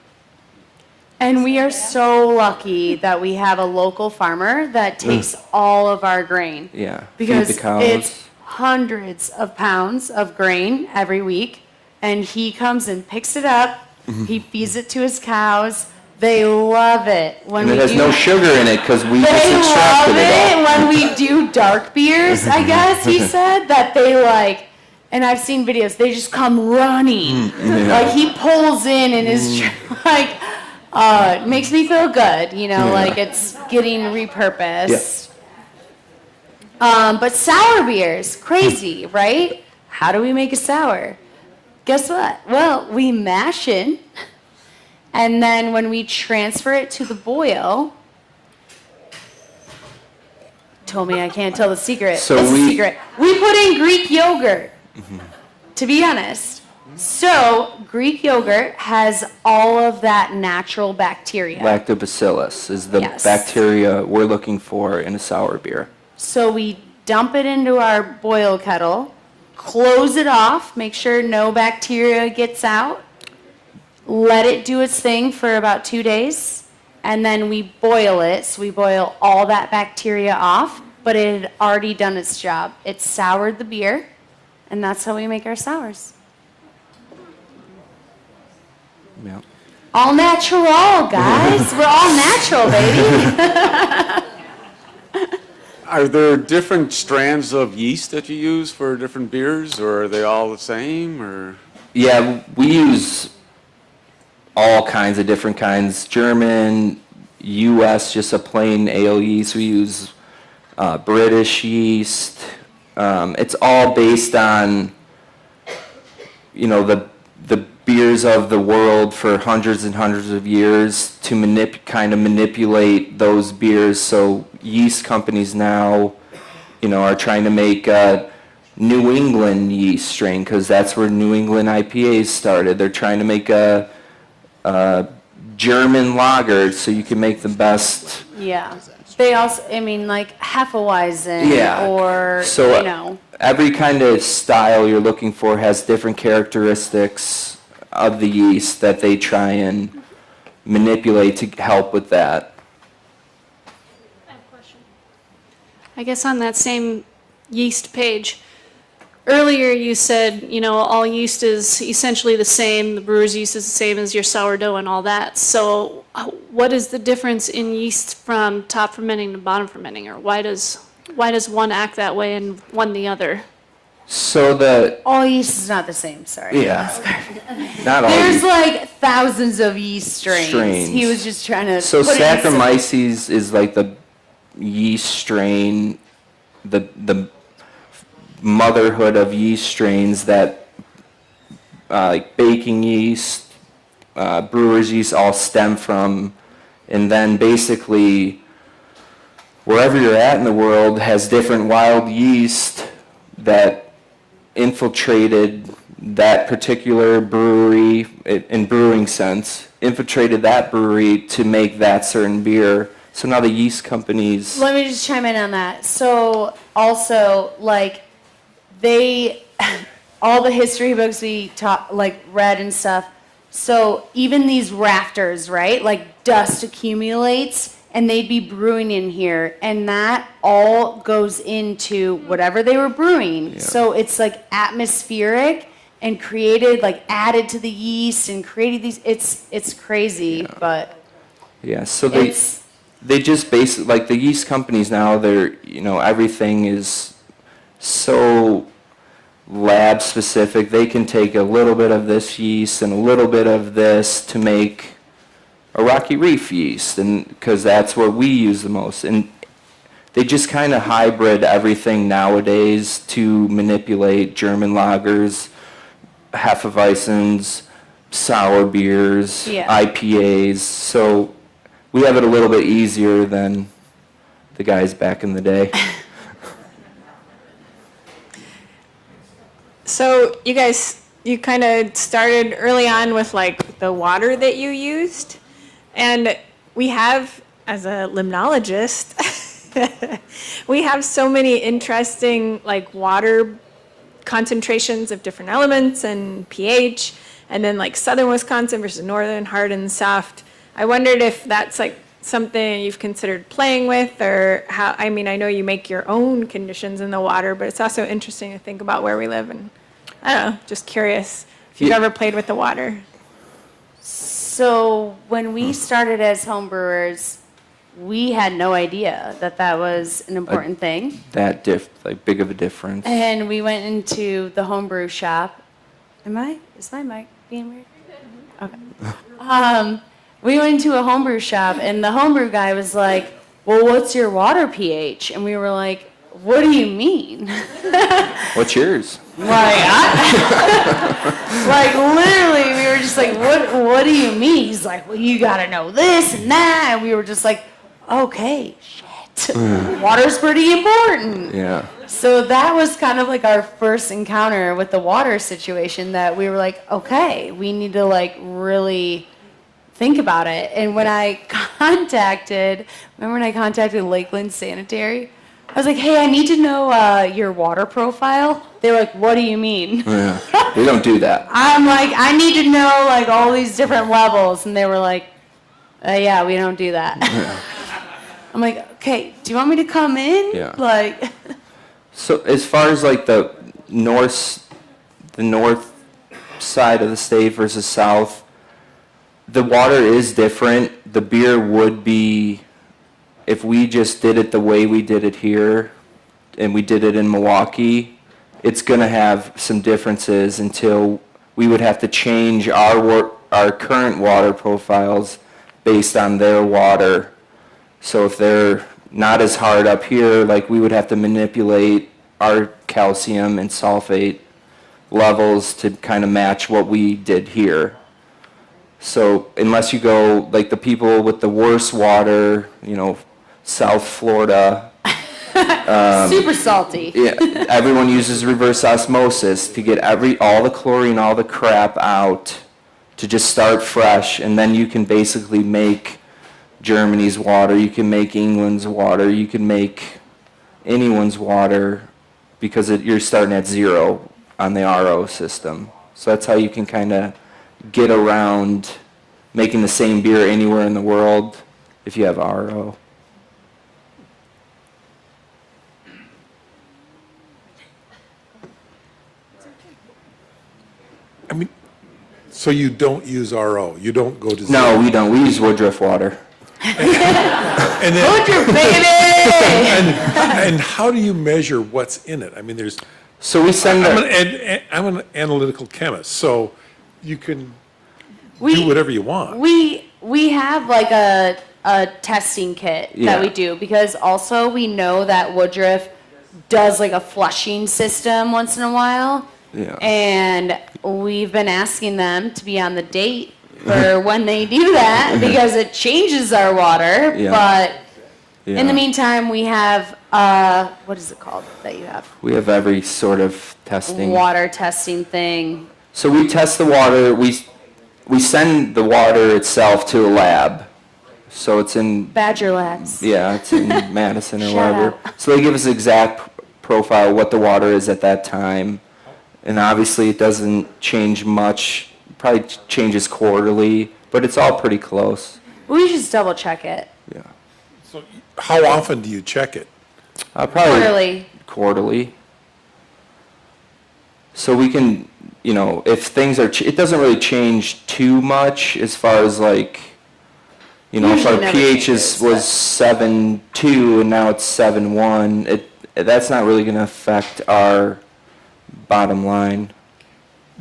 And we are so lucky that we have a local farmer that takes all of our grain. Yeah, Because feed the cows. it's hundreds of pounds of grain every week, and he comes and picks it up. He feeds it to his cows. They love it when And it we has do. no sugar in it because we just They love extracted it it all. when we do dark beers. I guess he said that they like. And I've seen videos. They just come running. Like he pulls in and is like. It makes me feel good, like it's getting repurposed. But sour beers, crazy, right? How do we make a sour? Guess what? Well, we mash it, and then when we transfer it to the boil, told me I can't tell the secret. So it's a we- secret. We put in Greek yogurt, to be honest. So, Greek yogurt has all of that natural bacteria. Lactobacillus is the Yes. bacteria we're looking for in a sour beer. So we dump it into our boil kettle, close it off, make sure no bacteria gets out, let it do its thing for about 2 days, and then we boil it. So we boil all that bacteria off, but it had already done its job. It soured the beer, and that's how we make our sours. Yeah. All natural, guys. We're all natural, baby. Are there different strands of yeast that you use for different beers, or are they all the same, or? Yeah, we use all kinds of different kinds. German, U.S., just a plain ale yeast. We use British yeast. It's all based on, the beers of the world for hundreds and hundreds of years to kind of manipulate those beers. So yeast companies now, are trying to make a New England yeast strain because that's where New England IPAs started. They're trying to make a German lager so you can make the best. Yeah. They also, like Hefeweizen Yeah. or, So every kind of style you're looking for has different characteristics of the yeast that they try and manipulate to help with that. I guess on that same yeast page, earlier you said, all yeast is essentially the same, the brewer's yeast is the same as your sourdough and all that. So what is the difference in yeast from top fermenting to bottom fermenting, or why does one act that way and one the other? So all yeast is not the same, sorry. yeah, not all There's yeast. like thousands of yeast strains. He was just trying to So put it in Saccharomyces is like the yeast strain, the motherhood of yeast strains that like baking yeast, brewer's yeast all stem from, and then basically wherever you're at in the world has different wild yeast that infiltrated that particular brewery, in brewing sense, infiltrated that brewery to make that certain beer. So now the yeast companies. Let me just chime in on that. So also, all the history books we read and stuff. So even these rafters, right? Like dust accumulates, and they'd be brewing in here, and that all goes into whatever they were brewing. Yeah. So it's like atmospheric and created, added to the yeast and created these. It's crazy, but Yeah, so it's. they just like the yeast companies now, they're, everything is so lab specific. They can take a little bit of this yeast and a little bit of this to make a Rocky Reef yeast, and because that's what we use the most. And they just kind of hybrid everything nowadays to manipulate German lagers, Hefeweizens, sour beers, Yeah. IPAs. So we have it a little bit easier than the guys back in the day. So you guys, you kind of started early on with the water that you used. And we have, as a limnologist, we have so many interesting water concentrations of different elements and pH, and then like southern Wisconsin versus northern, hard and soft. I wondered if that's like something you've considered playing with, or how, I mean, I know you make your own conditions in the water, but it's also interesting to think about where we live, and I don't know, just curious if you've ever played with the water. So when we started as home brewers, we had no idea that that was an important thing. That like big of a difference. And we went into the homebrew shop. Is my mic being weird? Okay. We went into a homebrew shop, and the homebrew guy was like, well, what's your water pH? And we were like, what do you mean? What's yours? Like literally, we were just like, what do you mean? He's like, well, you gotta know this and that. And we were just like, okay, shit. Water's pretty important. Yeah. So that was kind of like our first encounter with the water situation, that we were like, okay, we need to like really think about it. And when I contacted Lakeland Sanitary, I was like, hey, I need to know your water profile. They were like, what do you mean? Yeah. We don't do that. I'm like, I need to know like all these different levels. And they were like, yeah, we don't do that. Yeah. I'm like, okay, do you want me to come in? Yeah. Like, So as far as like the north side of the state versus south, the water is different. The beer would be, if we just did it the way we did it here, and we did it in Milwaukee, it's going to have some differences until we would have to change our current water profiles based on their water. So if they're not as hard up here, like we would have to manipulate our calcium and sulfate levels to kind of match what we did here. So unless you go, like the people with the worst water, South Florida, super salty. yeah, everyone uses reverse osmosis to get all the chlorine, all the crap out, to just start fresh, and then you can basically make Germany's water, you can make England's water, you can make anyone's water, because you're starting at zero on the RO system. So that's how you can kind of get around making the same beer anywhere in the world if you have RO. I mean, so you don't use RO? You don't go to No, we don't. We use Woodruff water. And then, Woodruff, baby! and how do you measure what's in it? I mean, there's. So we send I'm an analytical chemist, so you can do whatever you want. We have like a testing kit that we do, because also we know that Woodruff does like a flushing system once in a while. Yeah. And we've been asking them to be on the date for when they do that, because it changes our water. Yeah. But Yeah. in the meantime, we have, what is it called that you have? We have every sort of testing. Water testing thing. So we test the water. We send the water itself to a lab. So it's in Badger Labs. Yeah, it's in Madison or Shout wherever. out. So they give us exact profile of what the water is at that time. And obviously it doesn't change much. Probably changes quarterly, but it's all pretty close. We just double check it. Yeah. So how often do you check it? Probably quarterly. So we can, if things are, it doesn't really change too much as far as like, if Usually our never pH changes, was 7.2 and now it's 7.1, that's not really going to affect our bottom line.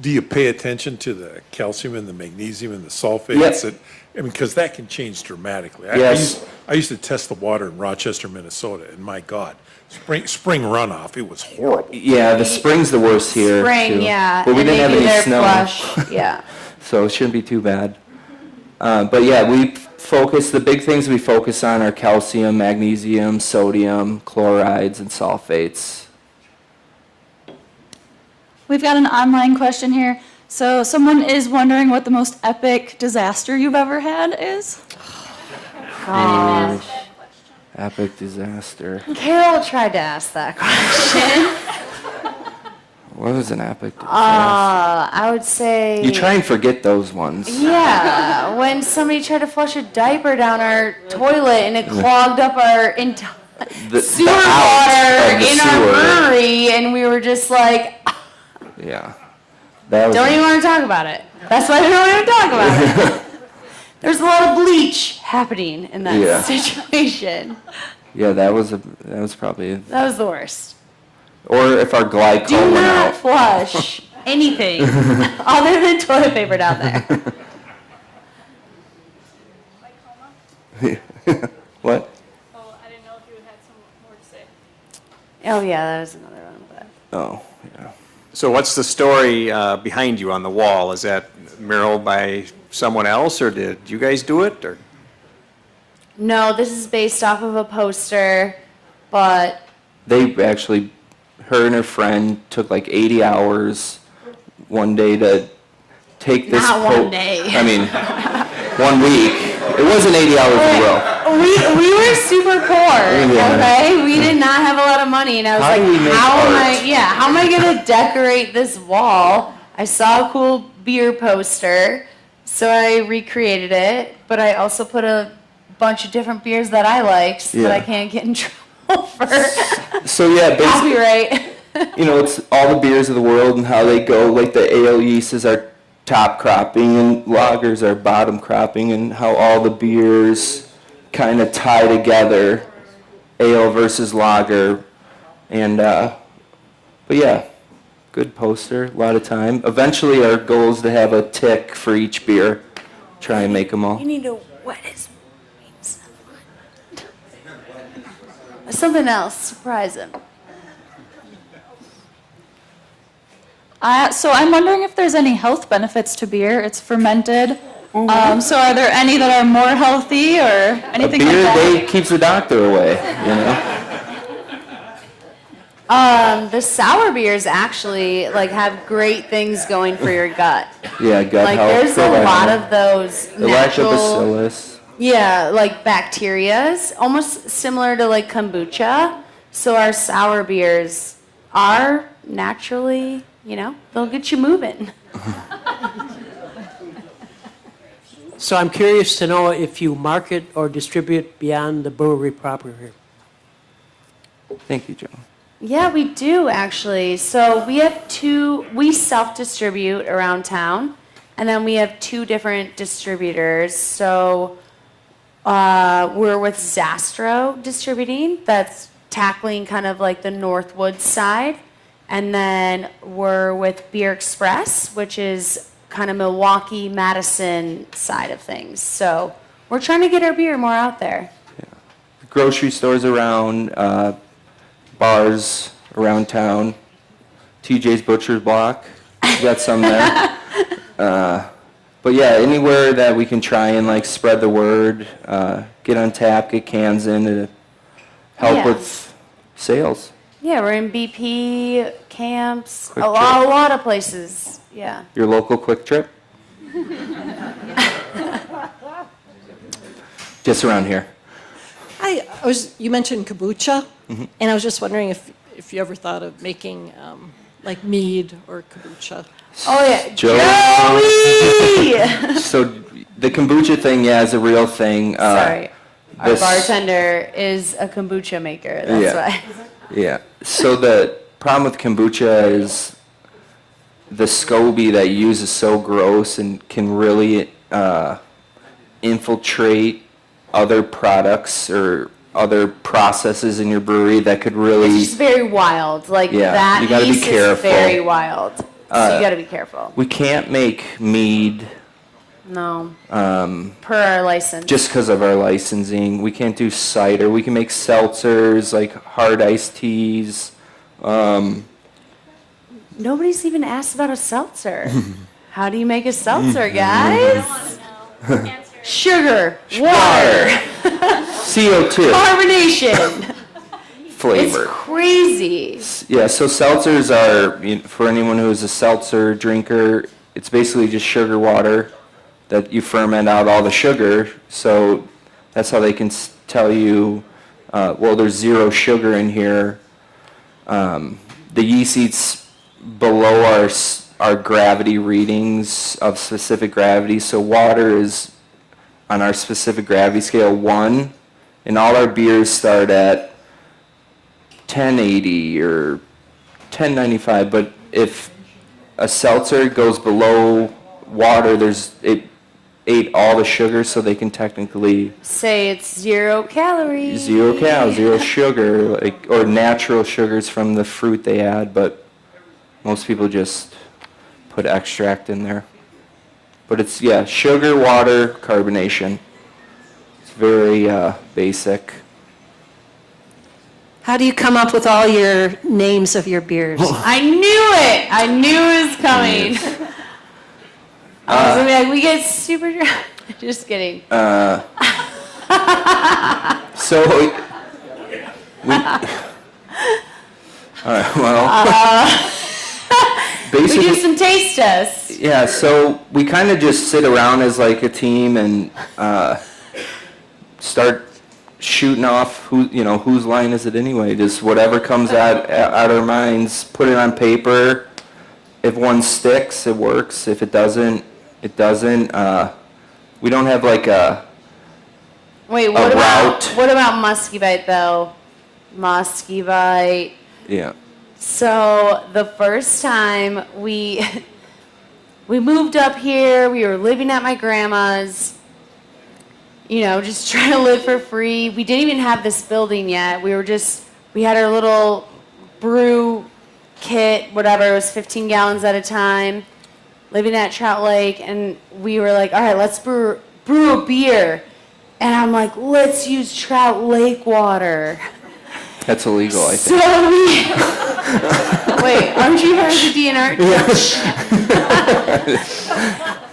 Do you pay attention to the calcium and the magnesium and the sulfates? Yes. Because that can change dramatically. Yes. I used to test the water in Rochester, Minnesota, and my God, spring runoff, it was horrible. Yeah, the spring's the worst here. Spring, too. yeah. But we and didn't have they do any their snow. flush. Yeah. So it shouldn't be too bad. But yeah, the big things we focus on are calcium, magnesium, sodium, chlorides, and sulfates. We've got an online question here. So someone is wondering what the most epic disaster you've ever had is? Gosh. Epic disaster. Carol tried to ask that question. What was an epic? I would say. You try and forget those ones. Yeah, when somebody tried to flush a diaper down our toilet and it clogged up our entire sewer water in our brewery, and we were just like, Yeah. That was don't even want to talk about it. That's why we don't even talk about it. There's a lot of bleach happening in that situation. Yeah, that was probably. That was the worst. Or if our glycol Do went not out. flush anything other than toilet paper down there. What? Oh, I didn't know if you had some more to say. Oh yeah, that was another one. But. Oh, yeah. So what's the story behind you on the wall? Is that mural by someone else, or did you guys do it, or? No, this is based off of a poster, but They actually, her and her friend took like 80 hours one day to take this. Not one day. I mean, 1 week. It wasn't 80 hours in a row. we were super poor, Yeah. okay? We did not have a lot of money, and I was How do we like, make how am I gonna decorate this wall? I saw a cool beer poster, so I recreated it, but I also put a bunch of different beers that I liked so that I Yeah. can't get in trouble for So yeah, basically, copyright. it's all the beers of the world and how they go. Like the ale yeasts are top cropping and lagers are bottom cropping, and how all the beers kind of tie together, ale versus lager, and but yeah, good poster, a lot of time. Eventually, our goal is to have a tick for each beer, try and make them all. You need to wet his wings. Something else, surprise him. So I'm wondering if there's any health benefits to beer. It's fermented. So are there any that are more healthy or A anything beer like that? day keeps the doctor away, you know. The sour beers actually have great things going for your gut. Yeah, gut Like health. there's a lot of those the natural, lactobacillus. yeah, like bacterias, almost similar to like kombucha. So our sour beers are naturally, they'll get you moving. So I'm curious to know if you market or distribute beyond the brewery proper here. Thank you, Joe. Yeah, we do actually. So we self-distribute around town, and then we have 2 different distributors. So we're with Zastro Distributing, that's tackling kind of like the Northwood side. And then we're with Beer Express, which is kind of Milwaukee, Madison side of things. So we're trying to get our beer more out there. Grocery stores around, bars around town, TJ's Butcher's Block, we got some there. But yeah, anywhere that we can try and spread the word, get on tap, get cans in to help with sales. Yeah, we're in BP, camps, Quick a lot of places. Yeah. Your local Quick Trip? Just around here. You mentioned kombucha, and I was just wondering if you ever thought of making mead or kombucha. Oh yeah, Joey! So the kombucha thing, is a real thing. Sorry, our bartender is a kombucha maker. That's why. Yeah. So the problem with kombucha is the SCOBY that you use is so gross and can really infiltrate other products or other processes in your brewery that could really. It's just very wild. That you gotta be yeast is careful. very wild. So you got to be careful. We can't make mead. No. Per our license. Just because of our licensing. We can't do cider. We can make seltzers, like hard iced teas. Nobody's even asked about a seltzer. How do you make a seltzer, guys? Sugar, water, CO2. carbonation. Flavor. It's crazy. Yeah, so seltzers are, for anyone who is a seltzer drinker, it's basically just sugar water that you ferment out all the sugar. So that's how they can tell you, there's 0 sugar in here. The yeast eats below our gravity readings of specific gravity. So water is on our specific gravity scale 1, and all our beers start at 1080 or 1095. But if a seltzer goes below water, it ate all the sugar, so they can technically Say it's 0 calories. 0 cal, 0 sugar, or natural sugars from the fruit they add. But most people just put extract in there. But it's, yeah, sugar, water, carbonation. It's very basic. How do you come up with all your names of your beers? I knew it. I knew it was coming. I was gonna be like, we get super drunk. Just kidding. So, all right, well, We basically, do some taste tests. yeah, so we kind of just sit around as like a team and start shooting off whose line is it anyway? Just whatever comes out our minds, put it on paper. If one sticks, it works. If it doesn't, it doesn't. We don't have like a Wait, a what route. about musky bite though? Musky bite. Yeah. So the first time we moved up here, we were living at my grandma's, just trying to live for free. We didn't even have this building yet. We had our little brew kit, whatever, it was 15 gallons at a time, living at Trout Lake, and we were like, all right, let's brew a beer. And I'm like, let's use Trout Lake water. That's illegal, I So think. wait, aren't you part of the DNR?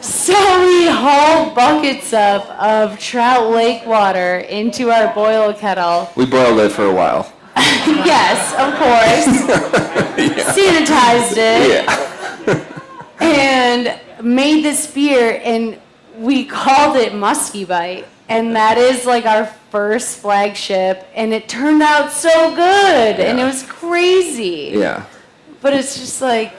So we hauled buckets up of Trout Lake water into our boil kettle. We boiled it for a while. Yes, of course. Sanitized it. And made this beer, and we called it Musky Bite. And that is like our first flagship, and it turned out so good, and it was crazy. Yeah. But it's just like,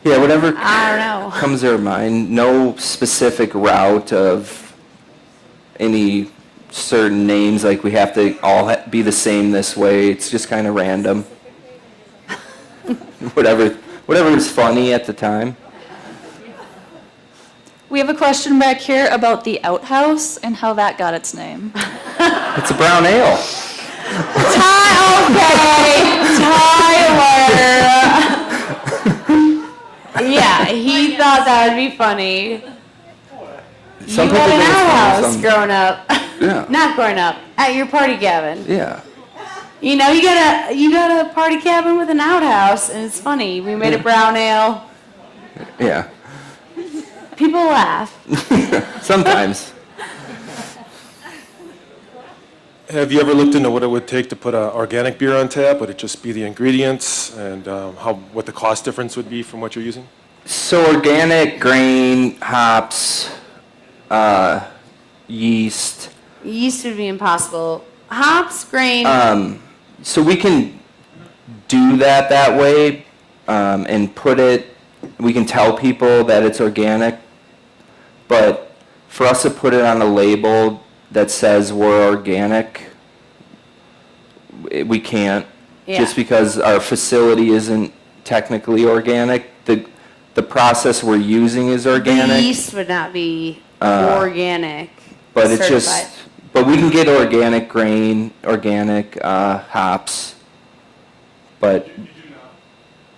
Yeah, whatever I don't know. comes to our mind. No specific route of any certain names, like we have to all be the same this way. It's just kind of random. Whatever is funny at the time. We have a question back here about the outhouse and how that got its name. It's a brown ale. Tyler! Yeah, he thought that would be funny. Some You people had an think it's funny, outhouse some- growing up. Yeah. Not growing up, at your party cabin. Yeah. You got a party cabin with an outhouse, and it's funny. We made a brown ale. Yeah. People laugh. Sometimes. Have you ever looked into what it would take to put an organic beer on tap? Would it just be the ingredients and what the cost difference would be from what you're using? So organic, grain, hops, yeast. Yeast would be impossible. Hops, grain. So we can do that way and put it, we can tell people that it's organic, but for us to put it on a label that says we're organic, we can't. Yeah. Just because our facility isn't technically organic. The process we're using is organic. The yeast would not be organic. But it's certified. just, but we can get organic grain, organic hops. But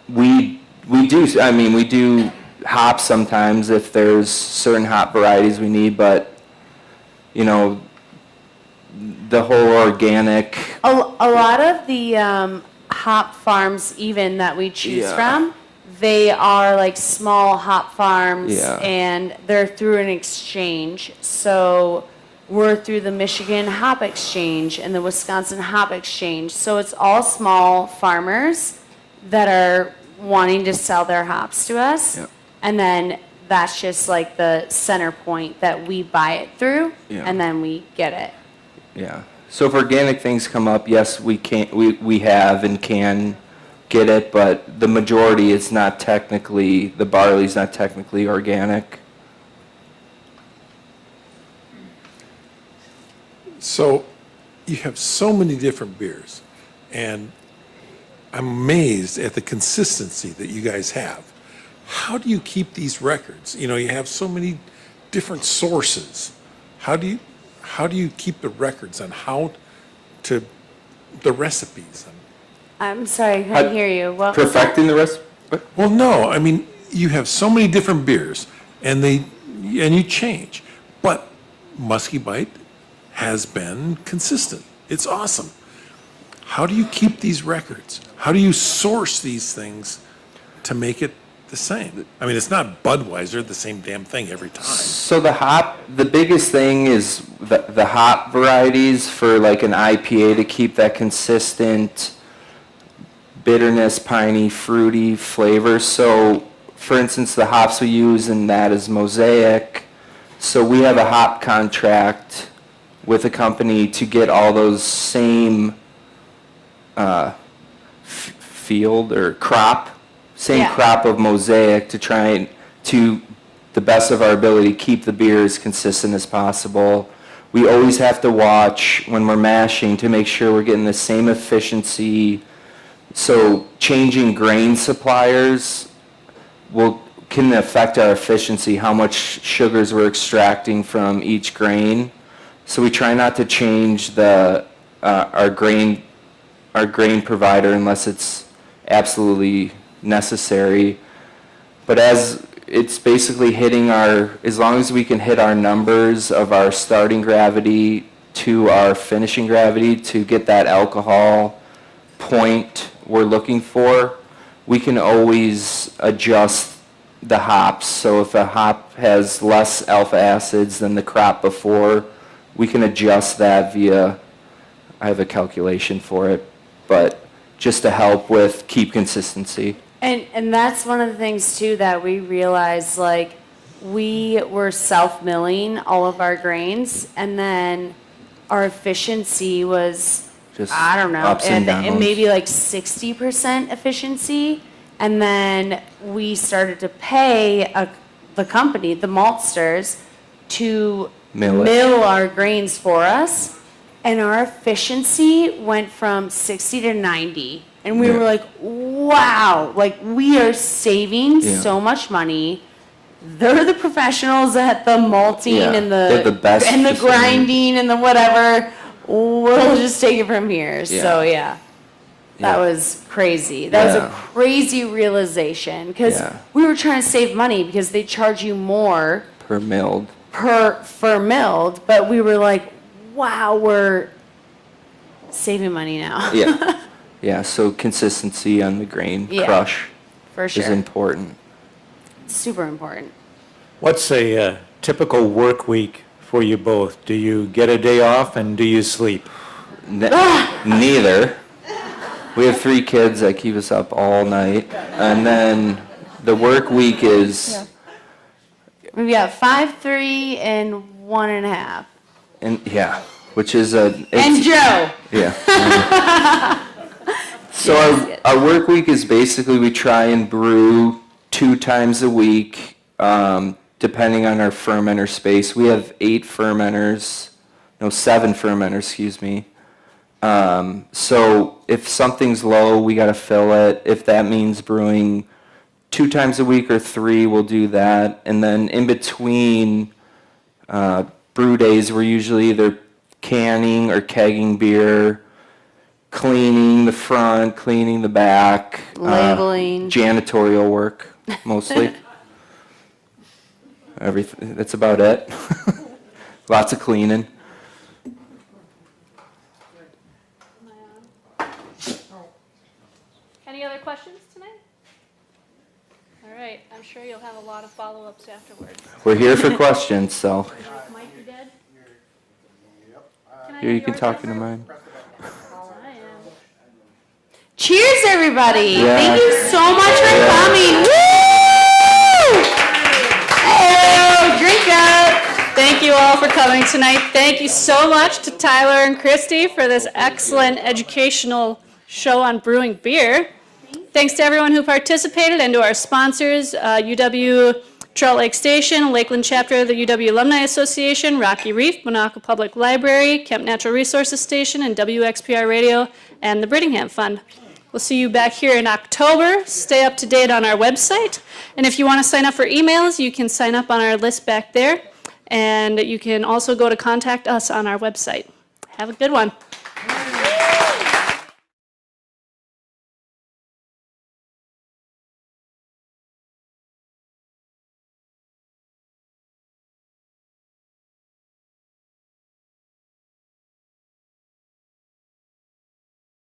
we do hops sometimes if there's certain hop varieties we need, but the whole organic. A lot of the hop farms even that we choose Yeah. from, they are like small hop farms, Yeah. and they're through an exchange. So we're through the Michigan Hop Exchange and the Wisconsin Hop Exchange. So it's all small farmers that are wanting to sell their hops to us. Yep. And then that's just like the center point that we buy it through, Yeah. and then we get it. Yeah. So if organic things come up, yes, we have and can get it, but the majority is not technically, the barley's not technically organic. So you have so many different beers, and I'm amazed at the consistency that you guys have. How do you keep these records? You know, you have so many different sources. How do you keep the records on how to, the recipes? I'm sorry, I couldn't hear you. What was that? Perfecting the recipe? Well, no, I mean, you have so many different beers, and you change. But Muskie Bite has been consistent. It's awesome. How do you keep these records? How do you source these things to make it the same? I mean, it's not Budweiser, the same damn thing every time. So the biggest thing is the hop varieties for like an IPA to keep that consistent bitterness, piney, fruity flavor. So for instance, the hops we use in that is Mosaic. So we have a hop contract with a company to get all those same field or crop, crop of Mosaic to try and, to the best of our ability, keep the beer as consistent as possible. We always have to watch when we're mashing to make sure we're getting the same efficiency. So changing grain suppliers can affect our efficiency, how much sugars we're extracting from each grain. So we try not to change our grain provider unless it's absolutely necessary. But as it's basically hitting as long as we can hit our numbers of our starting gravity to our finishing gravity to get that alcohol point we're looking for, we can always adjust the hops. So if a hop has less alpha acids than the crop before, we can adjust that via, I have a calculation for it, but just to help with keep consistency. And that's one of the things too that we realized, like, we were self-milling all of our grains, and then our efficiency was, Just I don't know, ups and and downs. maybe like 60% efficiency. And then we started to pay the company, the maltsters, to mill our grains for us. And our efficiency went from 60 to 90. And we were like, wow, like we are saving so much money. They're the professionals at the malting and They're the best and the facility. grinding and the whatever. We'll just take it from here. So that was crazy. That was a crazy realization because we were trying to save money because they charge you more Per milled. for milled, but we were like, wow, we're saving money now. Yeah, so consistency on the grain Yeah, crush for is sure. important. Super important. What's a typical work week for you both? Do you get a day off and do you sleep? Neither. We have 3 kids that keep us up all night. And then the work week is, We've got 5, 3, and 1.5. which is And Joe. Yeah. So our work week is basically we try and brew 2 times a week, depending on our fermenter space. We have 7 fermenters, excuse me. So if something's low, we got to fill it. If that means brewing 2 times a week or 3, we'll do that. And then in between brew days, we're usually either canning or kegging beer, cleaning the front, cleaning the back, Labeling. janitorial work mostly. Everything. That's about it. Lots of cleaning. Any other questions tonight? All right, I'm sure you'll have a lot of follow-ups afterwards. We're here for questions, so Mike, you dead? here you can talk into mine. Cheers, everybody. Yeah. Thank you so much for coming. Woo! Hey, drink up. Thank you all for coming tonight. Thank you so much to Tyler and Christy for this excellent educational show on brewing beer. Thanks to everyone who participated and to our sponsors, UW Trout Lake Station, Lakeland Chapter of the UW Alumni Association, Rocky Reef, Monaco Public Library, Kemp Natural Resources Station, and WXPR Radio, and the Brittingham Fund. We'll see you back here in October. Stay up to date on our website. And if you want to sign up for emails, you can sign up on our list back there. And you can also go to contact us on our website. Have a good one.